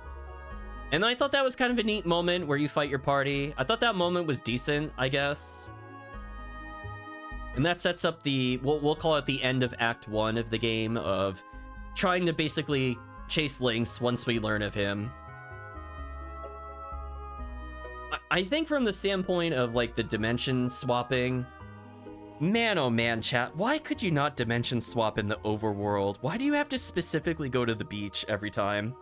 And I thought that was kind of a neat moment where you fight your party. I thought that moment was decent, I guess. And that sets up the, we'll call it the end of Act 1 of the game, of trying to basically chase Lynx once we learn of him. I think from the standpoint of, like, the dimension swapping, man, oh man, chat, why could you not dimension swap in the overworld? Why do you have to specifically go to the beach every time?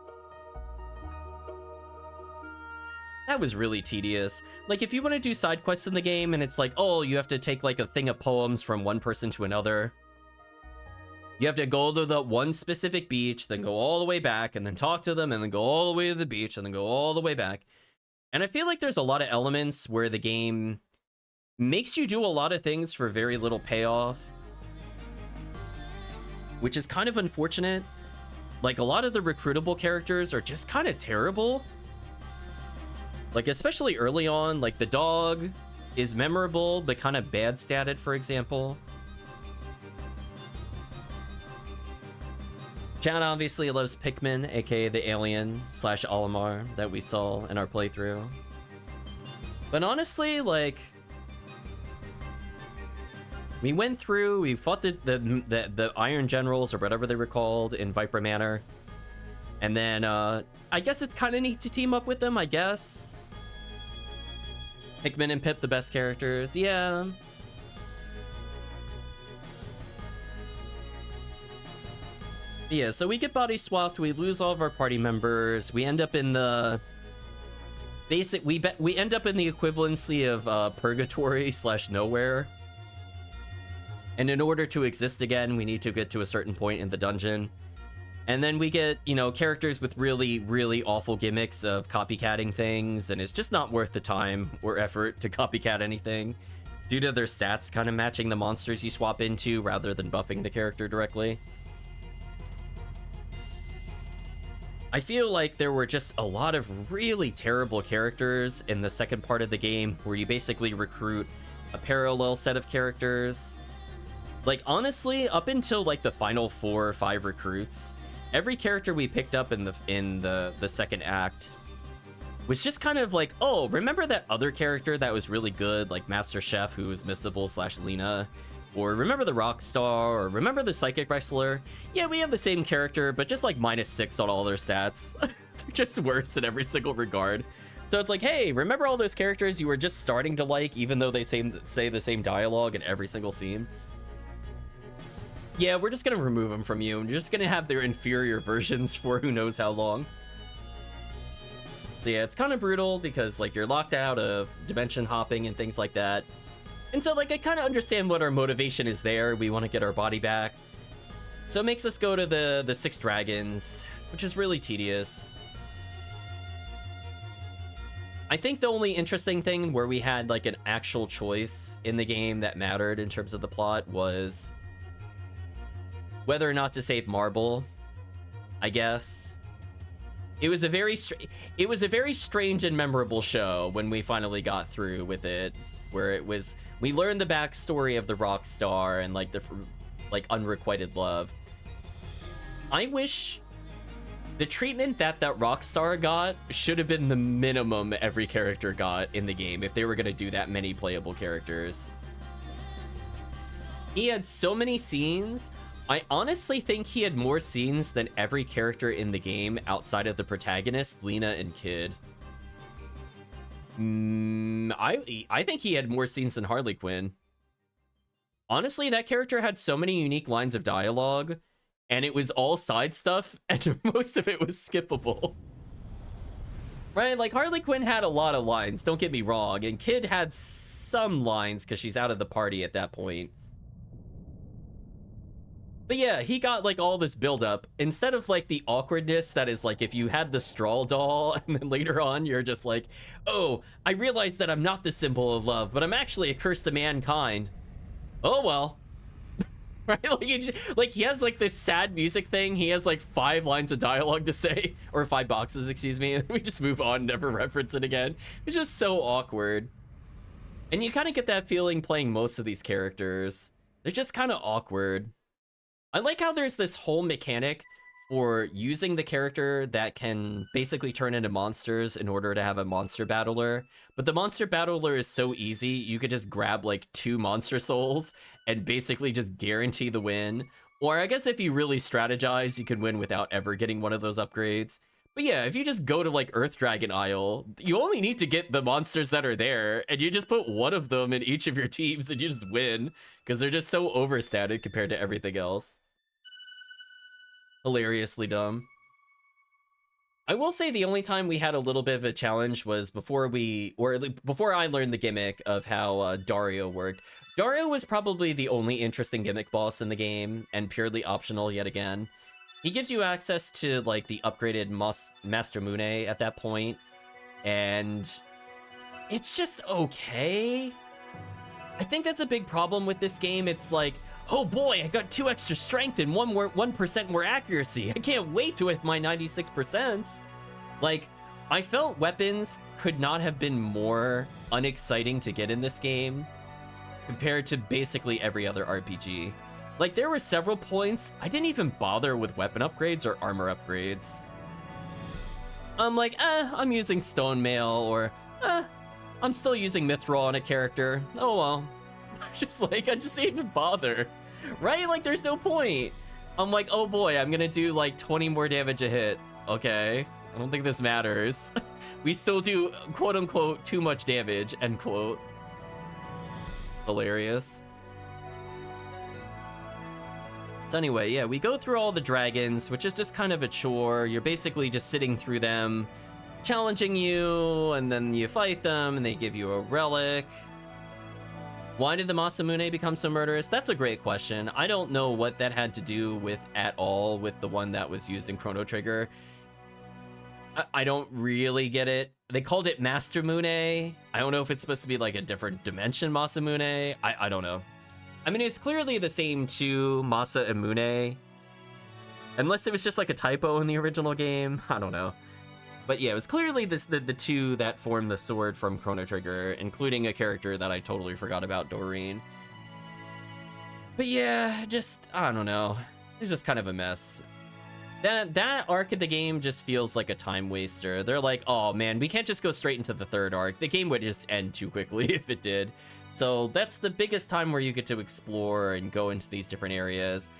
That was really tedious. Like, if you want to do side quests in the game and it's like, oh, you have to take, like, a thing of poems from one person to another. You have to go to the one specific beach, then go all the way back, and then talk to them, and then go all the way to the beach, and then go all the way back. And I feel like there's a lot of elements where the game makes you do a lot of things for very little payoff, which is kind of unfortunate. Like, a lot of the recruitable characters are just kind of terrible. Like, especially early on, like, the dog is memorable, but kind of bad statted, for example. Chat obviously loves Pikmin, aka the alien / Olimar that we saw in our playthrough. But honestly, like, we went through, we fought the Iron Generals, or whatever they were called, in Viper Manor. And then, I guess it's kind of neat to team up with them, I guess. Pikmin and Pip, the best characters, yeah. Yeah, so we get body swapped, we lose all of our party members, we end up in the basic, we end up in the equivalency of purgatory / nowhere. And in order to exist again, we need to get to a certain point in the dungeon. And then we get, you know, characters with really, really awful gimmicks of copycatting things, and it's just not worth the time or effort to copycat anything, due to their stats kind of matching the monsters you swap into rather than buffing the character directly. I feel like there were just a lot of really terrible characters in the second part of the game, where you basically recruit a parallel set of characters. Like, honestly, up until like the final 4 or 5 recruits, every character we picked up in the second act was just kind of like, oh, remember that other character that was really good, like Master Chef, who was missable / Lena? Or remember the rock star, or remember the psychic wrestler? Yeah, we have the same character, but just like -6 on all their stats. They're just worse in every single regard. So it's like, hey, remember all those characters you were just starting to like, even though they say the same dialogue in every single scene? Yeah, we're just gonna remove them from you, and you're just gonna have their inferior versions for who knows how long. So yeah, it's kind of brutal, because like you're locked out of dimension hopping and things like that. And so, like, I kind of understand what our motivation is there. We want to get our body back. So it makes us go to the 6 dragons, which is really tedious. I think the only interesting thing where we had, like, an actual choice in the game that mattered in terms of the plot was whether or not to save Marble, I guess. It was a very strange and memorable show when we finally got through with it, where it was, we learned the backstory of the rock star and like the unrequited love. I wish the treatment that rock star got should have been the minimum every character got in the game if they were going to do that many playable characters. He had so many scenes. I honestly think he had more scenes than every character in the game outside of the protagonist, Lena and Kid. I think he had more scenes than Harley Quinn. Honestly, that character had so many unique lines of dialogue, and it was all side stuff, and most of it was skippable. Right? Like, Harley Quinn had a lot of lines, don't get me wrong, and Kid had some lines because she's out of the party at that point. But yeah, he got like all this buildup instead of like the awkwardness that is like if you had the straw doll and then later on you're just like, oh, I realized that I'm not the symbol of love, but I'm actually a curse to mankind. Oh well. Right? Like he has like this sad music thing. He has like 5 lines of dialogue to say, or 5 boxes, excuse me, and we just move on, never reference it again. It's just so awkward. And you kind of get that feeling playing most of these characters. They're just kind of awkward. I like how there's this whole mechanic for using the character that can basically turn into monsters in order to have a monster battler. But the monster battler is so easy, you could just grab like 2 monster souls and basically just guarantee the win. Or I guess if you really strategize, you can win without ever getting one of those upgrades. But yeah, if you just go to like Earth Dragon Isle, you only need to get the monsters that are there, and you just put one of them in each of your teams and you just win, because they're just so overstated compared to everything else. Hilariously dumb. I will say the only time we had a little bit of a challenge was before I learned the gimmick of how Dario worked. Dario was probably the only interesting gimmick boss in the game, and purely optional yet again. He gives you access to like the upgraded Master Mune at that point, and it's just okay. I think that's a big problem with this game. It's like, oh boy, I got 2 extra strength and 1% more accuracy. I can't wait to hit my 96%. Like, I felt weapons could not have been more unexciting to get in this game compared to basically every other RPG. Like, there were several points I didn't even bother with weapon upgrades or armor upgrades. I'm like, I'm using Stone Mail, or I'm still using Mithril on a character. Oh well. Just like, I just didn't even bother. Right? Like, there's no point. I'm like, oh boy, I'm gonna do like 20 more damage a hit. Okay. I don't think this matters. We still do quote unquote too much damage, end quote. Hilarious. So anyway, yeah, we go through all the dragons, which is just kind of a chore. You're basically just sitting through them, challenging you, and then you fight them, and they give you a relic. Why did the Masamune become so murderous? That's a great question. I don't know what that had to do with at all with the one that was used in Chrono Trigger. I don't really get it. They called it Master Mune. I don't know if it's supposed to be like a different dimension Masamune. I don't know. I mean, it's clearly the same to Masa and Mune. Unless it was just like a typo in the original game. I don't know. But yeah, it was clearly the two that formed the sword from Chrono Trigger, including a character that I totally forgot about, Doreen. But yeah, just, I don't know. It's just kind of a mess. That arc of the game just feels like a time waster. They're like, oh man, we can't just go straight into the third arc. The game would just end too quickly if it did. So that's the biggest time where you get to explore and go into these different areas.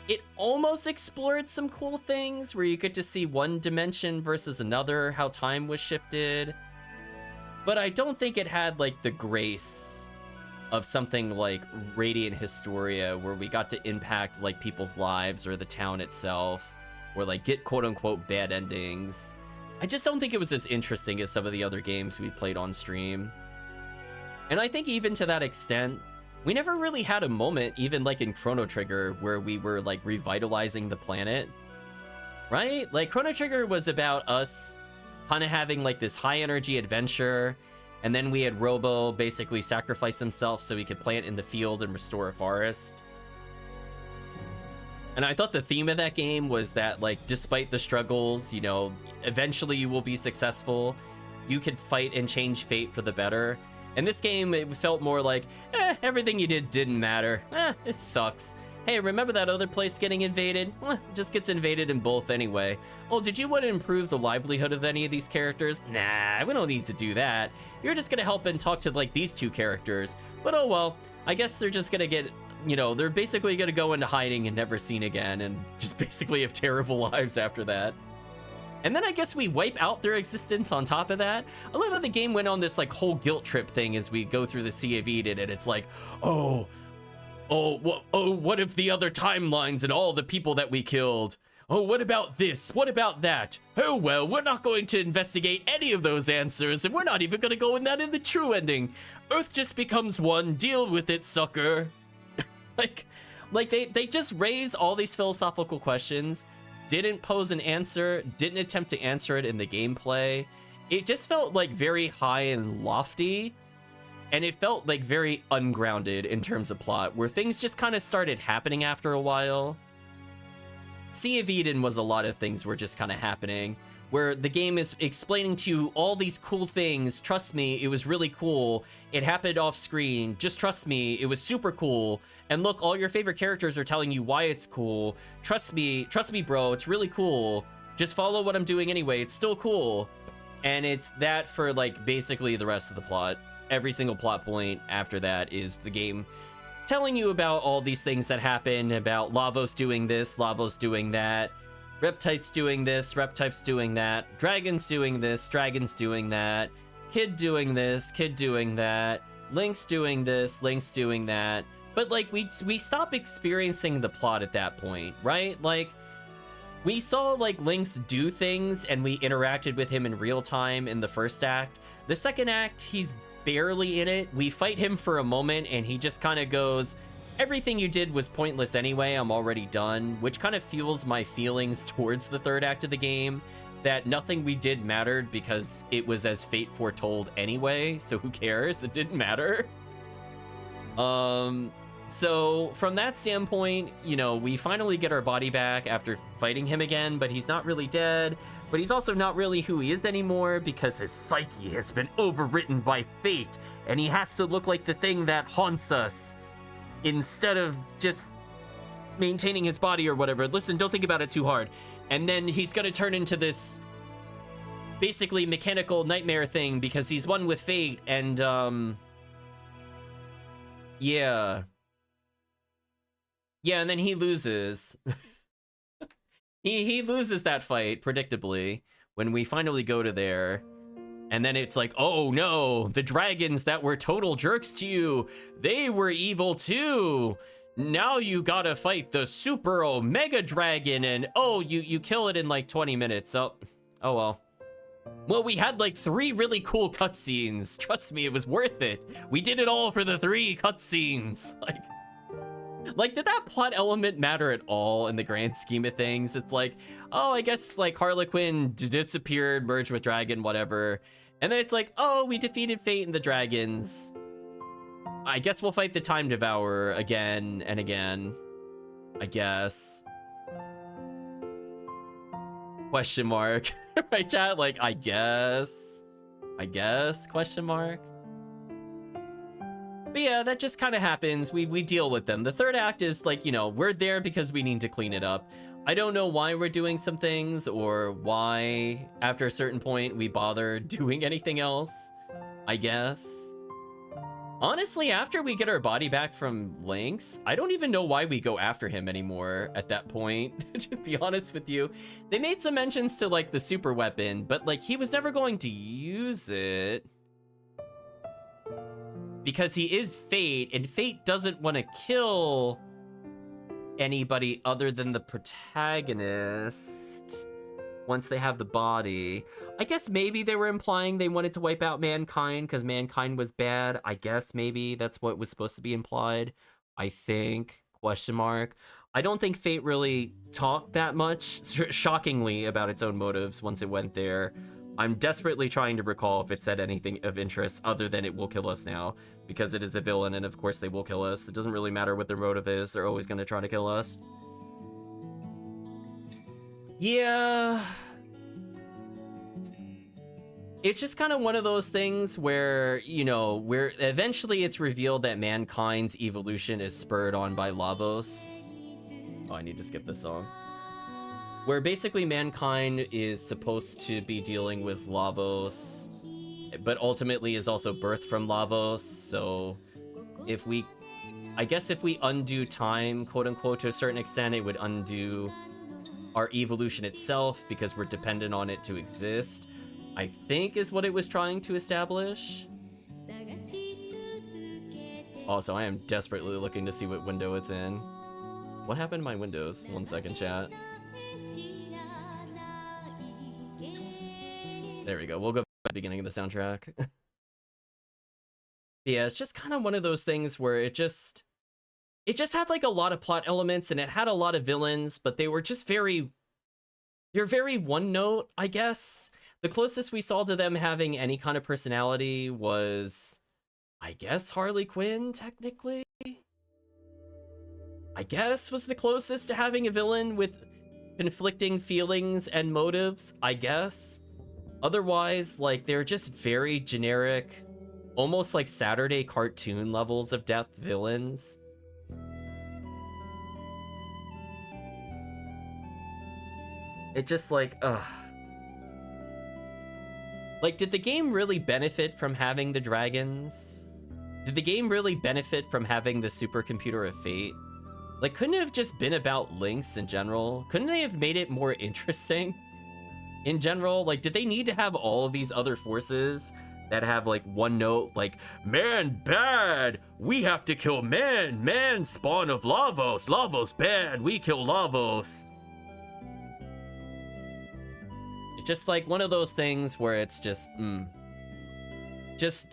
It almost explored some cool things where you get to see one dimension versus another, how time was shifted. But I don't think it had like the grace of something like Radiant Historia, where we got to impact like people's lives or the town itself, or like get quote unquote bad endings. I just don't think it was as interesting as some of the other games we played on stream. And I think even to that extent, we never really had a moment, even like in Chrono Trigger, where we were like revitalizing the planet, right? Like Chrono Trigger was about us kind of having like this high energy adventure, and then we had Robo basically sacrifice himself so he could plant in the field and restore a forest. And I thought the theme of that game was that, like, despite the struggles, you know, eventually you will be successful. You could fight and change fate for the better. In this game, it felt more like, everything you did didn't matter. It sucks. Hey, remember that other place getting invaded? It just gets invaded in both anyway. Oh, did you want to improve the livelihood of any of these characters? Nah, we don't need to do that. You're just gonna help and talk to, like, these two characters. But oh well, I guess they're just gonna get, you know, they're basically gonna go into hiding and never seen again, and just basically have terrible lives after that. And then I guess we wipe out their existence on top of that. I love how the game went on this like whole guilt trip thing as we go through the Sea of Eden, and it's like, what if the other timelines and all the people that we killed? Oh, what about this? What about that? Oh, well, we're not going to investigate any of those answers, and we're not even going to go in that in the true ending. Earth just becomes one. Deal with it, sucker. like they just raise all these philosophical questions, didn't pose an answer, didn't attempt to answer it in the gameplay. It just felt like very high and lofty, and it felt like very ungrounded in terms of plot, where things just kind of started happening after a while. Sea of Eden was a lot of things were just kind of happening, where the game is explaining to you all these cool things. Trust me, it was really cool. It happened off screen. Just trust me, it was super cool. And look, all your favorite characters are telling you why it's cool. Trust me, bro, it's really cool. Just follow what I'm doing anyway. It's still cool. And it's that for like basically the rest of the plot. Every single plot point after that is the game telling you about all these things that happen, about Lavos doing this, Lavos doing that, Reptites doing this, Reptites doing that, Dragons doing this, Dragons doing that, Kid doing this, Kid doing that, Link's doing this, Link's doing that. But like we stop experiencing the plot at that point, right? Like we saw like Link's do things and we interacted with him in real time in the first act. The second act, he's barely in it. We fight him for a moment and he just kind of goes, everything you did was pointless anyway, I'm already done, which kind of fuels my feelings towards the third act of the game, that nothing we did mattered because it was as fate foretold anyway, so who cares? It didn't matter. So from that standpoint, you know, we finally get our body back after fighting him again, but he's not really dead. But he's also not really who he is anymore because his psyche has been overwritten by fate, and he has to look like the thing that haunts us instead of just maintaining his body or whatever. Listen, don't think about it too hard. And then he's gonna turn into this basically mechanical nightmare thing because he's one with fate, and yeah, and then he loses. He loses that fight, predictably, when we finally go to there. And then it's like, oh no, the dragons that were total jerks to you, they were evil too. Now you gotta fight the super omega dragon, and oh, you kill it in like 20 minutes. Oh well. Well, we had like 3 really cool cutscenes. Trust me, it was worth it. We did it all for the 3 cutscenes. Like, did that plot element matter at all in the grand scheme of things? It's like, oh, I guess, like, Harlequin disappeared, merged with Dragon, whatever. And then it's like, oh, we defeated Fate and the Dragons. I guess we'll fight the Time Devourer again and again. I guess. Question mark. Right, chat? Like, I guess? Question mark. But yeah, that just kind of happens. We deal with them. The third act is like, you know, we're there because we need to clean it up. I don't know why we're doing some things or why after a certain point we bother doing anything else, I guess. Honestly, after we get our body back from Link's, I don't even know why we go after him anymore at that point. Just be honest with you. They made some mentions to like the super weapon, but like he was never going to use it. Because he is Fate, and Fate doesn't want to kill anybody other than the protagonist once they have the body. I guess maybe they were implying they wanted to wipe out mankind because mankind was bad. I guess maybe that's what was supposed to be implied. I think, question mark. I don't think Fate really talked that much, shockingly, about its own motives once it went there. I'm desperately trying to recall if it said anything of interest other than it will kill us now, because it is a villain, and of course they will kill us. It doesn't really matter what their motive is, they're always going to try to kill us. Yeah. It's just kind of one of those things where, you know, where eventually it's revealed that mankind's evolution is spurred on by Lavos. Oh, I need to skip this song. Where basically mankind is supposed to be dealing with Lavos, but ultimately is also birthed from Lavos. So if we, I guess if we undo time, quote unquote, to a certain extent, it would undo our evolution itself because we're dependent on it to exist, I think is what it was trying to establish. Also, I am desperately looking to see what window it's in. What happened to my windows? 1 second, chat. There we go. We'll go back to the beginning of the soundtrack. Yeah, it's just kind of one of those things where it just had like a lot of plot elements and it had a lot of villains, but they were just they're very one note, I guess. The closest we saw to them having any kind of personality was, I guess, Harley Quinn, technically. I guess was the closest to having a villain with conflicting feelings and motives, I guess. Otherwise, like, they're just very generic, almost like Saturday cartoon levels of death villains. It just like, ugh. Like, did the game really benefit from having the dragons? Did the game really benefit from having the supercomputer of fate? Like, couldn't it have just been about links in general? Couldn't they have made it more interesting in general? Like, did they need to have all of these other forces that have, like, one note, like, man bad, we have to kill man, man spawn of Lavos, Lavos bad, we kill Lavos. It's just like one of those things where it's just, just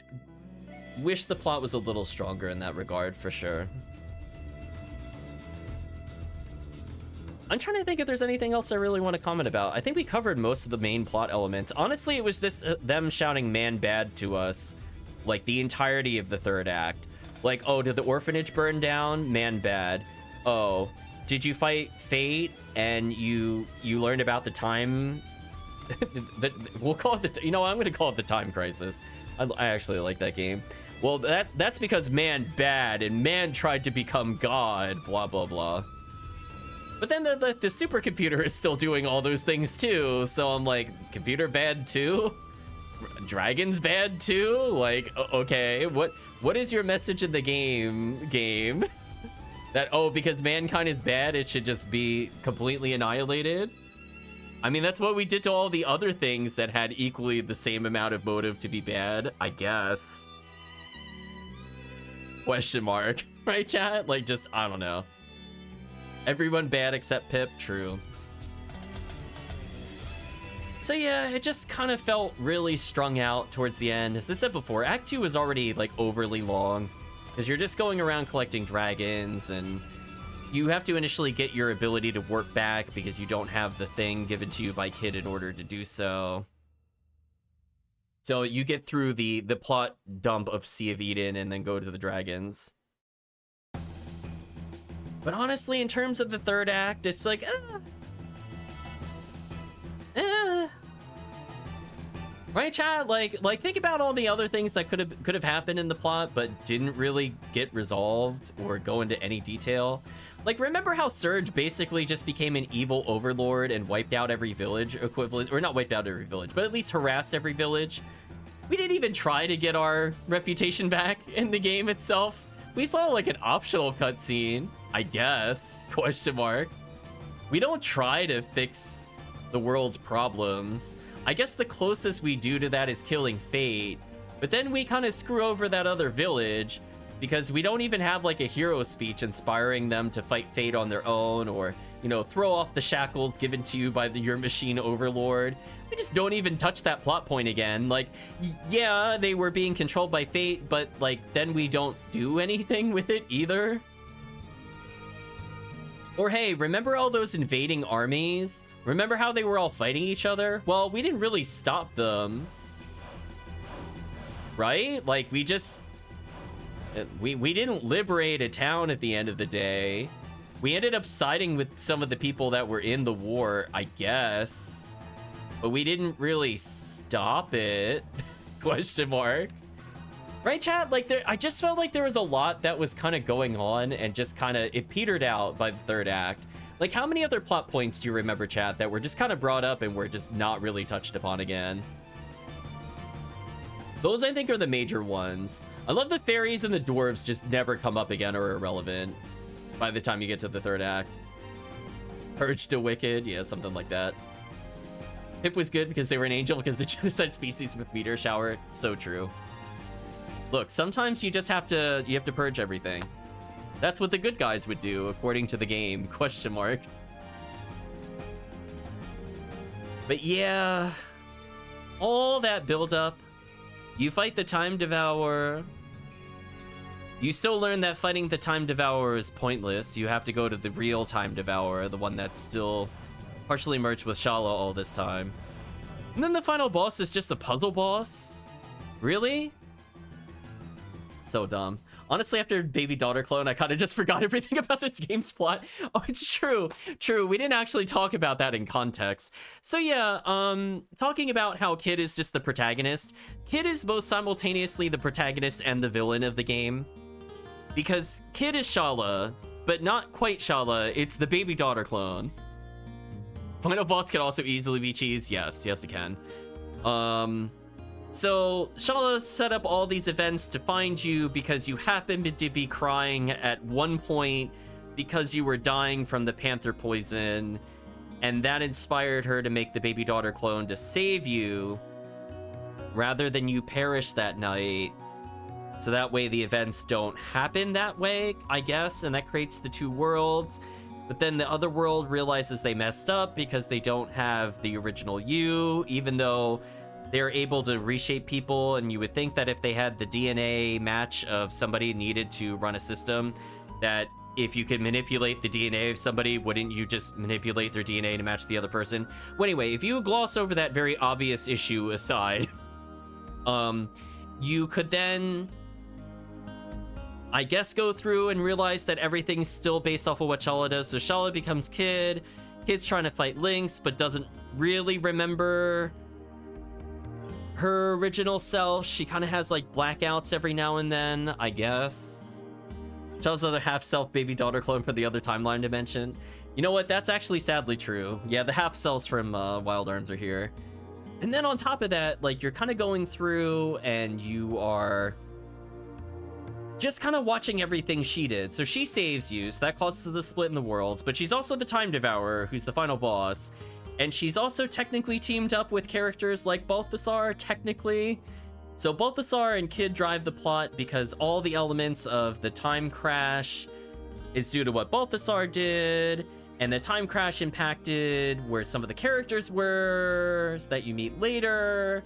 wish the plot was a little stronger in that regard, for sure. I'm trying to think if there's anything else I really want to comment about. I think we covered most of the main plot elements. Honestly, it was this them shouting man bad to us like the entirety of the third act. Like, oh, did the orphanage burn down? Man bad. Oh, did you fight fate and you learned about the time? We'll call it the, you know, I'm going to call it the time crisis. I actually like that game. Well, that's because man bad and man tried to become God, blah, blah, blah. But then the supercomputer is still doing all those things too. So I'm like, computer bad too? Dragons bad too? Like, okay, what is your message in the game? That, oh, because mankind is bad, it should just be completely annihilated? I mean, that's what we did to all the other things that had equally the same amount of motive to be bad, I guess. Question mark. Right, chat? Like, just, I don't know. Everyone bad except Pip, true. So yeah, it just kind of felt really strung out towards the end. As I said before, Act 2 was already, like, overly long. Because you're just going around collecting dragons, and you have to initially get your ability to work back because you don't have the thing given to you by Kid in order to do so. So you get through the plot dump of Sea of Eden and then go to the dragons. But honestly, in terms of the third act, it's like, right, chat? Like think about all the other things that could have happened in the plot, but didn't really get resolved or go into any detail. Like, remember how Surge basically just became an evil overlord and wiped out every village equivalent, or not wiped out every village, but at least harassed every village? We didn't even try to get our reputation back in the game itself. We saw like an optional cutscene, I guess, question mark. We don't try to fix the world's problems. I guess the closest we do to that is killing Fate, but then we kind of screw over that other village because we don't even have like a hero speech inspiring them to fight Fate on their own, or, you know, throw off the shackles given to you by your machine overlord. We just don't even touch that plot point again. Like, yeah, they were being controlled by Fate, but like then we don't do anything with it either. Or hey, remember all those invading armies? Remember how they were all fighting each other? Well, we didn't really stop them, right? Like, we just we didn't liberate a town at the end of the day. We ended up siding with some of the people that were in the war, I guess, but we didn't really stop it. Question mark. Right, chat? Like, I just felt like there was a lot that was kind of going on, and just kind of it petered out by the third act. Like, how many other plot points do you remember, chat, that were just kind of brought up and were just not really touched upon again? Those, I think, are the major ones. I love the fairies and the dwarves just never come up again or are irrelevant by the time you get to the third act. Purge to Wicked, yeah, something like that. Pip was good because they were an angel because the genocide species with meteor shower. So true. Look, sometimes you just have to purge everything. That's what the good guys would do, according to the game, question mark. But yeah, all that build-up. You fight the Time Devourer. You still learn that fighting the Time Devourer is pointless. You have to go to the real Time Devourer, the one that's still partially merged with Shala all this time. And then the final boss is just a puzzle boss? Really? So dumb. Honestly, after Baby Daughter Clone, I kind of just forgot everything about this game's plot. Oh, it's true. True. We didn't actually talk about that in context. So yeah, talking about how Kid is just the protagonist. Kid is both simultaneously the protagonist and the villain of the game. Because Kid is Shala, but not quite Shala. It's the Baby Daughter Clone. Final boss can also easily be cheese. Yes, it can. So Shala set up all these events to find you because you happened to be crying at one point because you were dying from the panther poison, and that inspired her to make the Baby Daughter Clone to save you rather than you perish that night. So that way the events don't happen that way, I guess, and that creates the two worlds. But then the other world realizes they messed up because they don't have the original you, even though they're able to reshape people, and you would think that if they had the DNA match of somebody needed to run a system, that if you could manipulate the DNA of somebody, wouldn't you just manipulate their DNA to match the other person? Well, anyway, if you gloss over that very obvious issue aside, you could then, I guess, go through and realize that everything's still based off of what Shala does. So Shala becomes Kid. Kid's trying to fight Lynx, but doesn't really remember her original self. She kind of has like blackouts every now and then, I guess. Shala's other half-self Baby Daughter Clone for the other timeline dimension. You know what? That's actually sadly true. Yeah, the half-selves from Wild Arms are here. And then on top of that, like, you're kind of going through and you are just kind of watching everything she did. So she saves you, so that causes the split in the worlds, but she's also the Time Devourer, who's the final boss. And she's also technically teamed up with characters like Balthasar, technically. So Balthasar and Kid drive the plot because all the elements of the time crash is due to what Balthasar did, and the time crash impacted where some of the characters were that you meet later.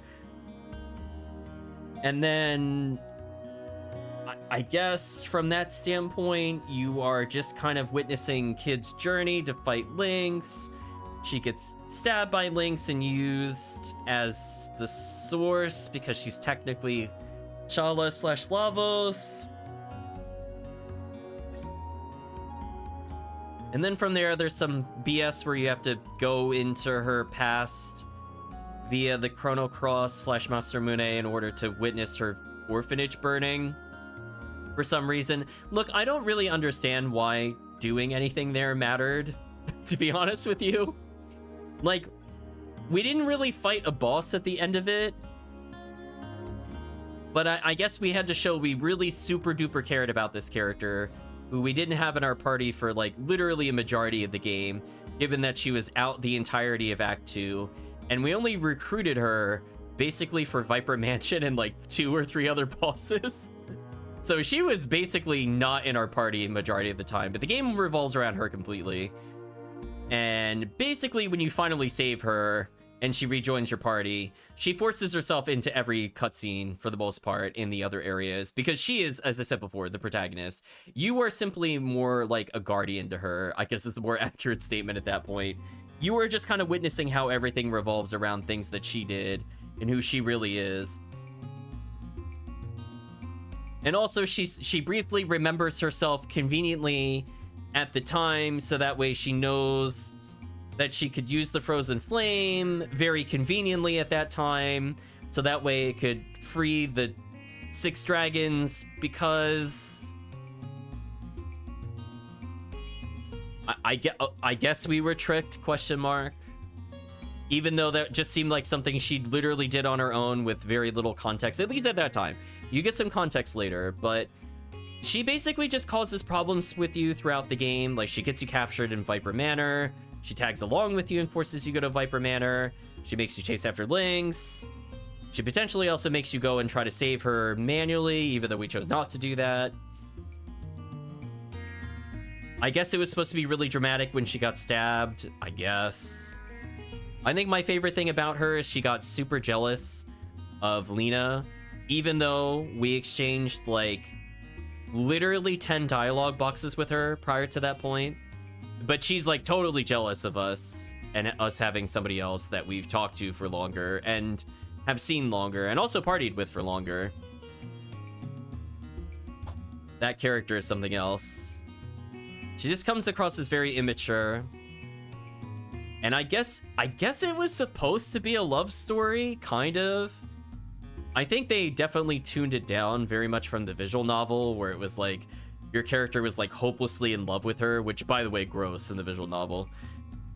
And then I guess from that standpoint, you are just kind of witnessing Kid's journey to fight Lynx. She gets stabbed by Lynx and used as the source because she's technically Shala/Lavos. And then from there's some BS where you have to go into her past via the Chrono Cross/Master Mune in order to witness her orphanage burning for some reason. Look, I don't really understand why doing anything there mattered, to be honest with you. Like, we didn't really fight a boss at the end of it, but I guess we had to show we really super duper cared about this character, who we didn't have in our party for like literally a majority of the game, given that she was out the entirety of Act 2, and we only recruited her basically for Viper Mansion and like 2 or 3 other bosses. So she was basically not in our party majority of the time, but the game revolves around her completely. And basically, when you finally save her and she rejoins your party, she forces herself into every cutscene for the most part in the other areas, because she is, as I said before, the protagonist. You are simply more like a guardian to her, I guess is the more accurate statement at that point. You are just kind of witnessing how everything revolves around things that she did and who she really is. And also, she briefly remembers herself conveniently at the time, so that way she knows that she could use the Frozen Flame very conveniently at that time, so that way it could free the 6 dragons, because I guess we were tricked, question mark. Even though that just seemed like something she literally did on her own with very little context, at least at that time. You get some context later, but she basically just causes problems with you throughout the game. Like, she gets you captured in Viper Manor. She tags along with you and forces you to go to Viper Manor. She makes you chase after Lynx. She potentially also makes you go and try to save her manually, even though we chose not to do that. I guess it was supposed to be really dramatic when she got stabbed, I guess. I think my favorite thing about her is she got super jealous of Lena, even though we exchanged, like, literally 10 dialogue boxes with her prior to that point. But she's, like, totally jealous of us and us having somebody else that we've talked to for longer and have seen longer and also partied with for longer. That character is something else. She just comes across as very immature. And I guess it was supposed to be a love story, kind of. I think they definitely tuned it down very much from the visual novel, where it was like your character was like hopelessly in love with her, which, by the way, gross in the visual novel.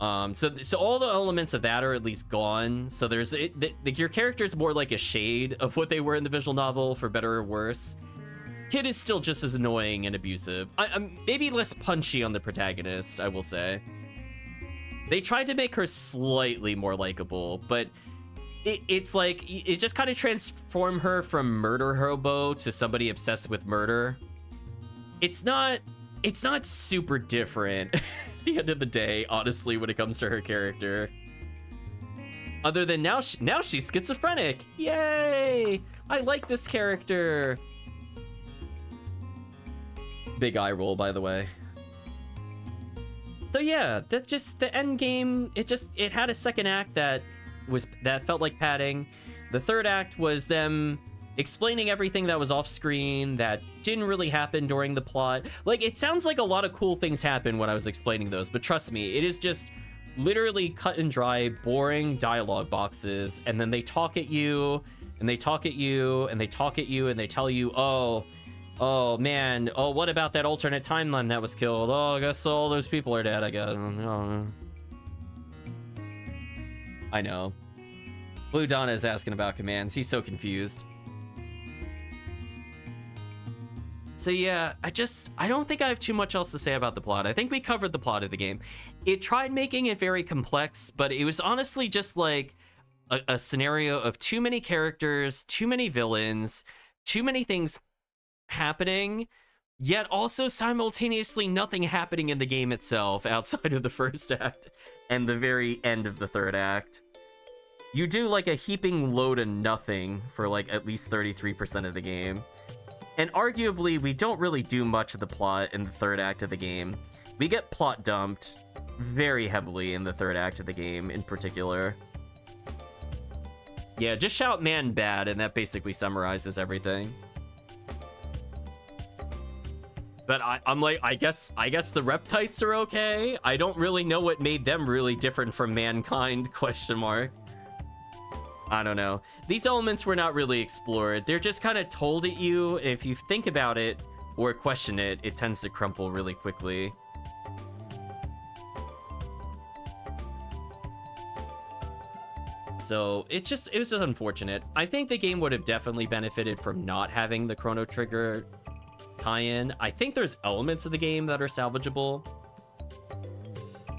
So all the elements of that are at least gone. So there's your character is more like a shade of what they were in the visual novel, for better or worse. Kid is still just as annoying and abusive. I'm maybe less punchy on the protagonist, I will say. They tried to make her slightly more likable, but it's like it just kind of transformed her from murder hobo to somebody obsessed with murder. It's not super different at the end of the day, honestly, when it comes to her character. Other than now she's schizophrenic. Yay! I like this character. Big eye roll, by the way. So yeah, that just the end game. It had a second act that felt like padding. The third act was them explaining everything that was off screen that didn't really happen during the plot. Like, it sounds like a lot of cool things happened when I was explaining those, but trust me, it is just literally cut and dry, boring dialogue boxes, and then they talk at you, and they talk at you, and they talk at you, and they tell you, oh man, oh, what about that alternate timeline that was killed? Oh, I guess all those people are dead, I guess. I know. Blue Donna is asking about commands. He's so confused. So yeah, I don't think I have too much else to say about the plot. I think we covered the plot of the game. It tried making it very complex, but it was honestly just like a scenario of too many characters, too many villains, too many things happening, yet also simultaneously nothing happening in the game itself outside of the first act and the very end of the third act. You do like a heaping load of nothing for like at least 33% of the game. And arguably, we don't really do much of the plot in the third act of the game. We get plot dumped very heavily in the third act of the game in particular. Yeah, just shout man bad, and that basically summarizes everything. But I'm like, I guess the reptites are okay. I don't really know what made them really different from mankind, question mark. I don't know. These elements were not really explored. They're just kind of told at you. If you think about it or question it, it tends to crumple really quickly. So it was just unfortunate. I think the game would have definitely benefited from not having the Chrono Trigger tie-in. I think there's elements of the game that are salvageable.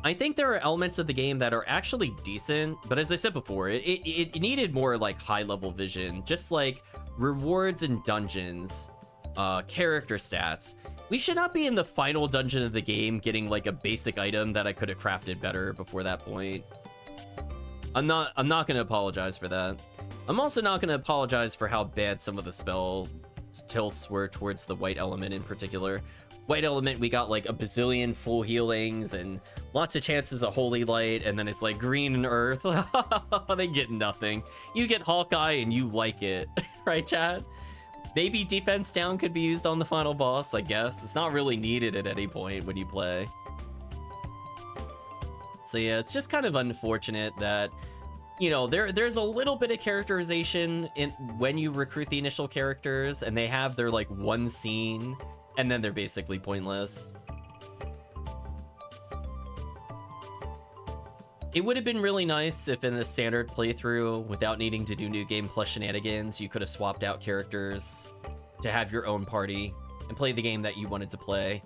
I think there are elements of the game that are actually decent, but as I said before, it needed more like high-level vision, just like rewards and dungeons, character stats. We should not be in the final dungeon of the game getting like a basic item that I could have crafted better before that point. I'm not going to apologize for that. I'm also not going to apologize for how bad some of the spell tilts were towards the white element in particular. White element, we got like a bazillion full healings and lots of chances of holy light, and then it's like green and earth. They get nothing. You get Hawkeye and you like it. Right, chat? Maybe defense down could be used on the final boss, I guess. It's not really needed at any point when you play. So yeah, it's just kind of unfortunate that, you know, there's a little bit of characterization in when you recruit the initial characters, and they have their like one scene, and then they're basically pointless. It would have been really nice if in a standard playthrough, without needing to do New Game Plus shenanigans, you could have swapped out characters to have your own party and play the game that you wanted to play.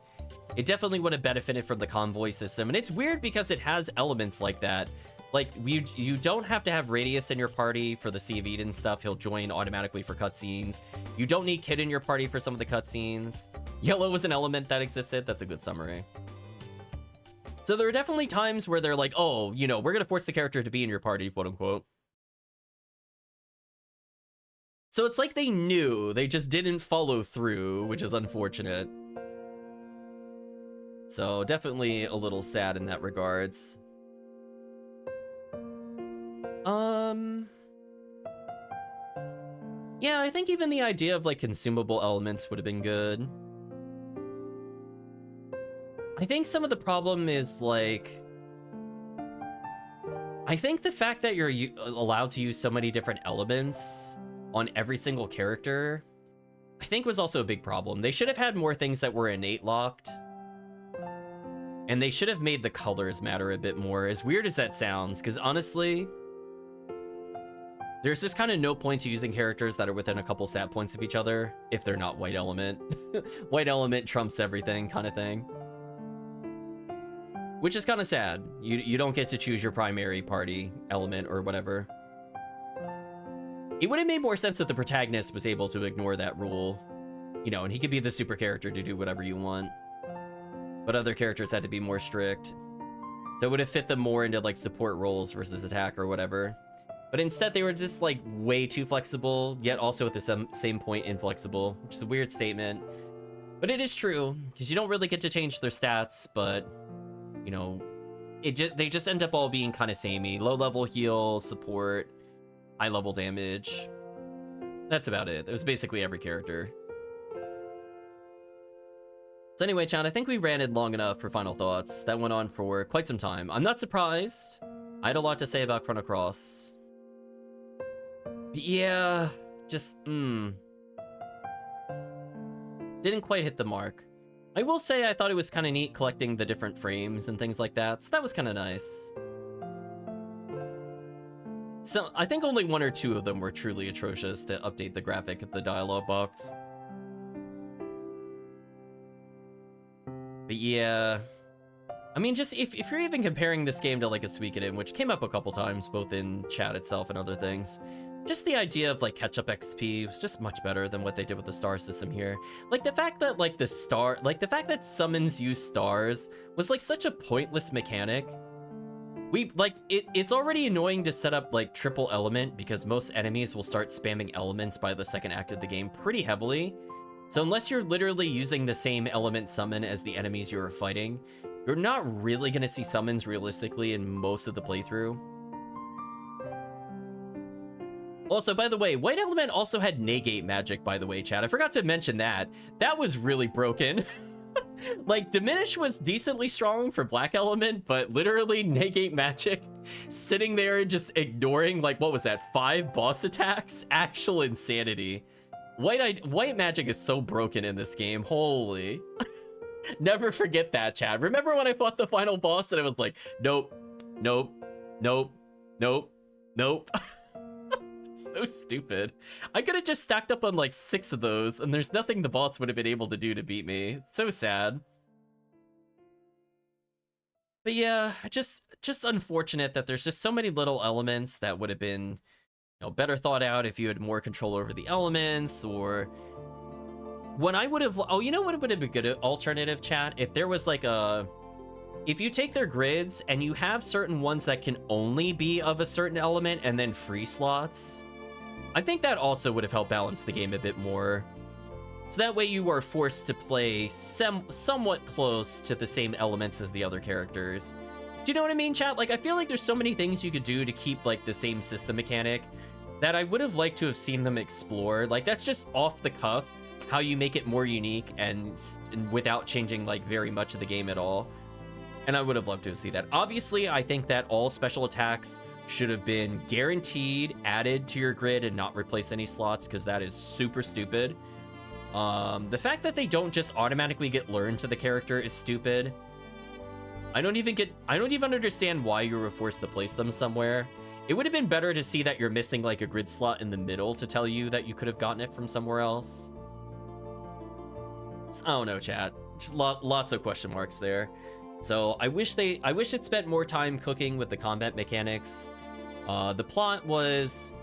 It definitely would have benefited from the convoy system, and it's weird because it has elements like that. Like, you don't have to have Radius in your party for the Sea of Eden stuff. He'll join automatically for cutscenes. You don't need Kid in your party for some of the cutscenes. Yellow was an element that existed. That's a good summary. So there are definitely times where they're like, oh, you know, we're going to force the character to be in your party, quote unquote. So it's like they knew, they just didn't follow through, which is unfortunate. So definitely a little sad in that regards. Yeah, I think even the idea of like consumable elements would have been good. I think some of the problem is, like, I think the fact that you're allowed to use so many different elements on every single character, I think was also a big problem. They should have had more things that were innate locked. And they should have made the colors matter a bit more, as weird as that sounds, because honestly, there's just kind of no point to using characters that are within a couple stat points of each other if they're not white element. White element trumps everything kind of thing. Which is kind of sad. You don't get to choose your primary party element or whatever. It would have made more sense if the protagonist was able to ignore that rule. You know, and he could be the super character to do whatever you want. But other characters had to be more strict. So it would have fit them more into, like, support roles versus attack or whatever. But instead, they were just, like, way too flexible, yet also at the same point inflexible, which is a weird statement. But it is true, because you don't really get to change their stats, but, you know, they just end up all being kind of samey. Low-level heal, support, high-level damage. That's about it. It was basically every character. So anyway, chat, I think we ranted long enough for final thoughts. That went on for quite some time. I'm not surprised. I had a lot to say about Chrono Cross. Yeah, just, didn't quite hit the mark. I will say I thought it was kind of neat collecting the different frames and things like that, so that was kind of nice. So, I think only one or two of them were truly atrocious to update the graphic of the dialogue box. But yeah, I mean, just if you're even comparing this game to, like, a Suikoden, which came up a couple times, both in chat itself and other things, just the idea of, like, catch-up XP was just much better than what they did with the star system here. Like, the fact that, like, the fact that summons use stars was, like, such a pointless mechanic. It's already annoying to set up, like, triple element, because most enemies will start spamming elements by the second act of the game pretty heavily. So unless you're literally using the same element summon as the enemies you're fighting, you're not really going to see summons realistically in most of the playthrough. Also, by the way, White Element also had negate magic, by the way, chat. I forgot to mention that. That was really broken. Like, Diminish was decently strong for Black Element, but literally negate magic, sitting there and just ignoring, like, what was that, 5 boss attacks? Actual insanity. White magic is so broken in this game. Holy. Never forget that, chat. Remember when I fought the final boss and I was like, nope, nope, nope, nope, nope. So stupid. I could have just stacked up on like 6 of those and there's nothing the boss would have been able to do to beat me. It's so sad. But yeah, just unfortunate that there's just so many little elements that would have been, you know, better thought out if you had more control over the elements, or when I would have, oh, you know what would have been a good alternative, chat? If there was like if you take their grids and you have certain ones that can only be of a certain element and then free slots, I think that also would have helped balance the game a bit more. So that way you are forced to play somewhat close to the same elements as the other characters. Do you know what I mean, chat? Like, I feel like there's so many things you could do to keep, like, the same system mechanic that I would have liked to have seen them explore. Like, that's just off the cuff, how you make it more unique and without changing, like, very much of the game at all. And I would have loved to have seen that. Obviously, I think that all special attacks should have been guaranteed added to your grid and not replace any slots, because that is super stupid. The fact that they don't just automatically get learned to the character is stupid. I don't even understand why you were forced to place them somewhere. It would have been better to see that you're missing like a grid slot in the middle to tell you that you could have gotten it from somewhere else. I don't know, chat. Just lots of question marks there. So I wish it spent more time cooking with the combat mechanics. The plot was,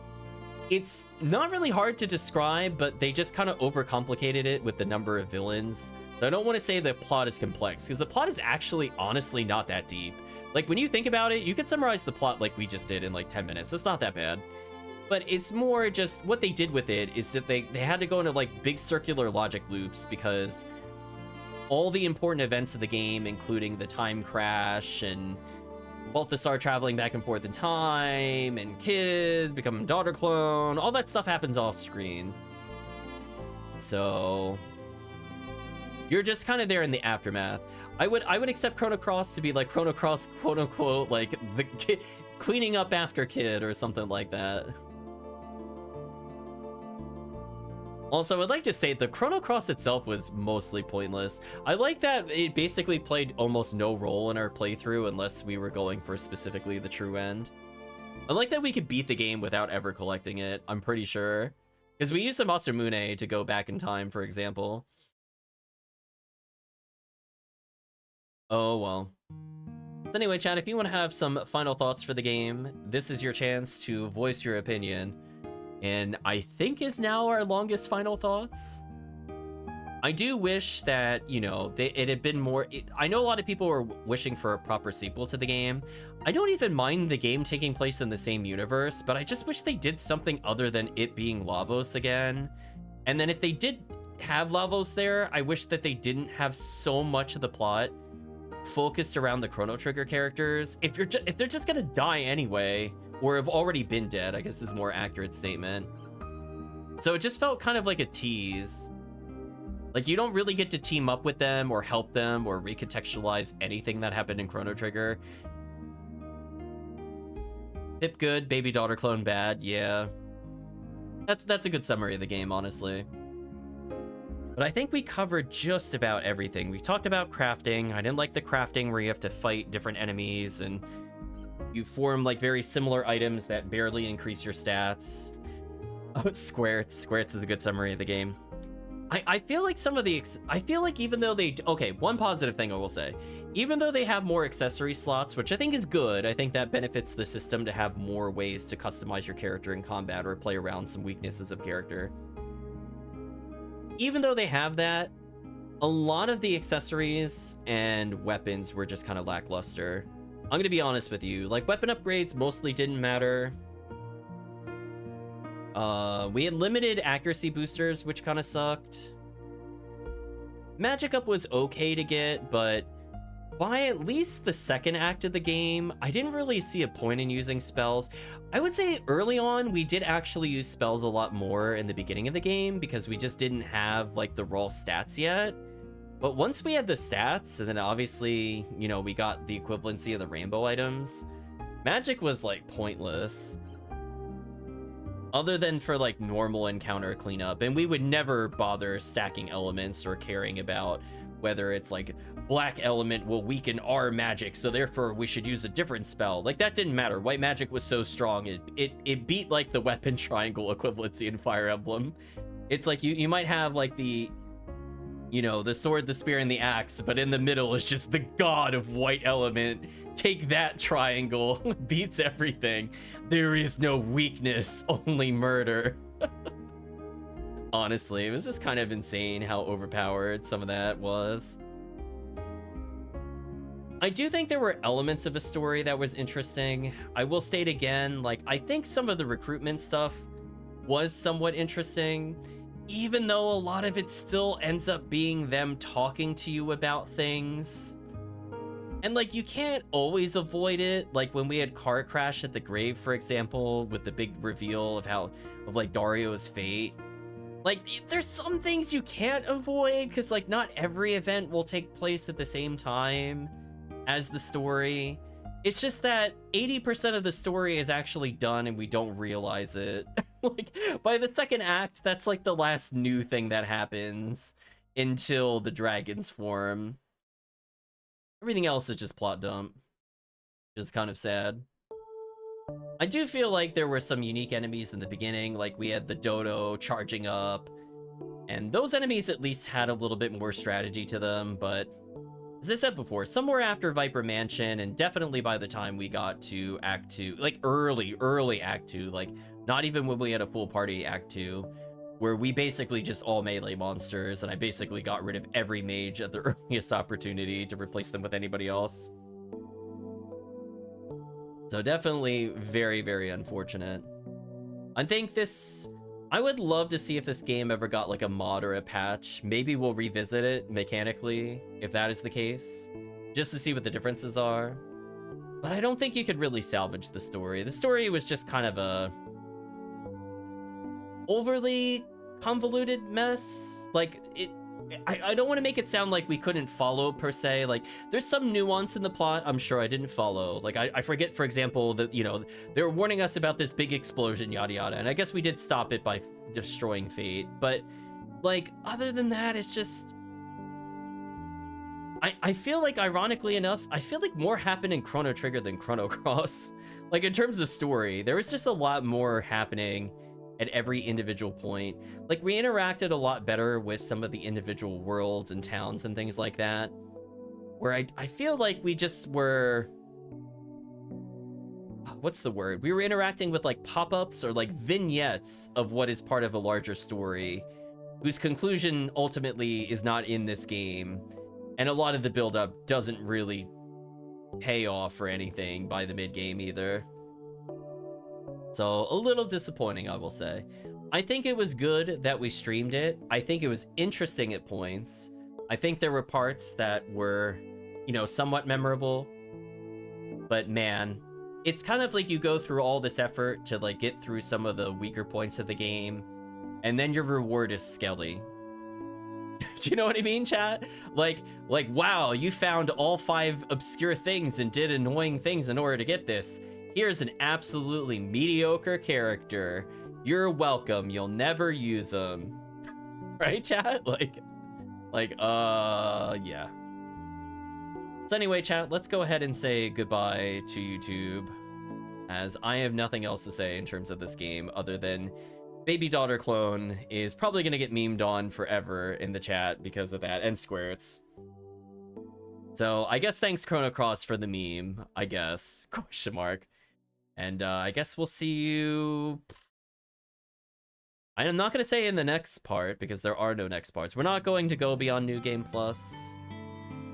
it's not really hard to describe, but they just kind of overcomplicated it with the number of villains. So I don't want to say the plot is complex, because the plot is actually honestly not that deep. Like, when you think about it, you could summarize the plot like we just did in like 10 minutes. It's not that bad. But it's more just what they did with it is that they had to go into like big circular logic loops, because all the important events of the game, including the time crash and Balthasar traveling back and forth in time, and Kid becoming daughter clone, all that stuff happens off screen. So you're just kind of there in the aftermath. I would accept Chrono Cross to be like Chrono Cross, quote unquote, like the kid cleaning up after kid or something like that. Also, I'd like to state the Chrono Cross itself was mostly pointless. I like that it basically played almost no role in our playthrough unless we were going for specifically the true end. I like that we could beat the game without ever collecting it, I'm pretty sure. Because we used the Masamune to go back in time, for example. Oh, well. So anyway, chat, if you want to have some final thoughts for the game, this is your chance to voice your opinion. And I think is now our longest final thoughts. I do wish that, you know, it had been more... I know a lot of people were wishing for a proper sequel to the game. I don't even mind the game taking place in the same universe, but I just wish they did something other than it being Lavos again. And then if they did have Lavos there, I wish that they didn't have so much of the plot focused around the Chrono Trigger characters. If they're just gonna die anyway, or have already been dead, I guess is a more accurate statement. So it just felt kind of like a tease. Like, you don't really get to team up with them or help them or recontextualize anything that happened in Chrono Trigger. Pip good, baby daughter clone bad, yeah. That's a good summary of the game, honestly. But I think we covered just about everything. We talked about crafting. I didn't like the crafting where you have to fight different enemies and you form like very similar items that barely increase your stats. Oh, Squarets is a good summary of the game. I feel like some of the... I feel like even though they... Okay, one positive thing I will say. Even though they have more accessory slots, which I think is good, I think that benefits the system to have more ways to customize your character in combat or play around some weaknesses of character. Even though they have that, a lot of the accessories and weapons were just kind of lackluster. I'm gonna be honest with you. Like, weapon upgrades mostly didn't matter. We had limited accuracy boosters, which kind of sucked. Magic up was okay to get, but by at least the second act of the game, I didn't really see a point in using spells. I would say early on, we did actually use spells a lot more in the beginning of the game because we just didn't have like the raw stats yet. But once we had the stats, and then obviously, you know, we got the equivalency of the rainbow items, magic was like pointless. Other than for like normal encounter cleanup, and we would never bother stacking elements or caring about whether it's like black element will weaken our magic, so therefore we should use a different spell. Like, that didn't matter. White magic was so strong, it beat like the weapon triangle equivalency in Fire Emblem. It's like you might have like the, you know, the sword, the spear, and the axe, but in the middle is just the god of white element. Take that triangle, beats everything. There is no weakness, only murder. Honestly, it was just kind of insane how overpowered some of that was. I do think there were elements of a story that was interesting. I will state again, like, I think some of the recruitment stuff was somewhat interesting, even though a lot of it still ends up being them talking to you about things. And like, you can't always avoid it. Like when we had car crash at the grave, for example, with the big reveal of like Dario's fate. Like, there's some things you can't avoid because like not every event will take place at the same time as the story. It's just that 80% of the story is actually done and we don't realize it. Like, by the second act, that's like the last new thing that happens until the dragons form. Everything else is just plot dump, which is kind of sad. I do feel like there were some unique enemies in the beginning, like we had the dodo charging up, and those enemies at least had a little bit more strategy to them, but as I said before, somewhere after Viper Mansion, and definitely by the time we got to Act 2, like early Act 2, like not even when we had a full party Act 2, where we basically just all melee monsters, and I basically got rid of every mage at the earliest opportunity to replace them with anybody else. So definitely very, very unfortunate. I think I would love to see if this game ever got like a mod or a patch. Maybe we'll revisit it mechanically, if that is the case, just to see what the differences are. But I don't think you could really salvage the story. The story was just kind of a overly convoluted mess. Like, I don't want to make it sound like we couldn't follow per se. Like, there's some nuance in the plot I'm sure I didn't follow. Like, I forget, for example, that, you know, they were warning us about this big explosion, yada yada, and I guess we did stop it by destroying Fate. But, like, other than that, it's just... I feel like, ironically enough, I feel like more happened in Chrono Trigger than Chrono Cross. Like, in terms of story, there was just a lot more happening at every individual point. Like, we interacted a lot better with some of the individual worlds and towns and things like that, where I feel like we just were... What's the word? We were interacting with, like, pop-ups or, like, vignettes of what is part of a larger story, whose conclusion ultimately is not in this game. And a lot of the build-up doesn't really pay off for anything by the mid-game either. So, a little disappointing, I will say. I think it was good that we streamed it. I think it was interesting at points. I think there were parts that were, you know, somewhat memorable. But man, it's kind of like you go through all this effort to, like, get through some of the weaker points of the game, and then your reward is Skelly. Do you know what I mean, chat? Like, wow, you found all 5 obscure things and did annoying things in order to get this. Here's an absolutely mediocre character. You're welcome. You'll never use them. Right, chat? Yeah. So anyway, chat, let's go ahead and say goodbye to YouTube, as I have nothing else to say in terms of this game other than Baby Daughter Clone is probably going to get memed on forever in the chat because of that, and Squirts. So I guess thanks Chrono Cross for the meme, I guess, question mark. And I guess we'll see you... I am not going to say in the next part, because there are no next parts. We're not going to go beyond New Game Plus.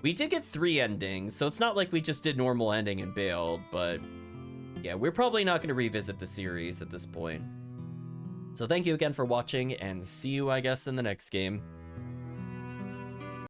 We did get 3 endings, so it's not like we just did normal ending and bailed, but yeah, we're probably not going to revisit the series at this point. So thank you again for watching, and see you, I guess, in the next game.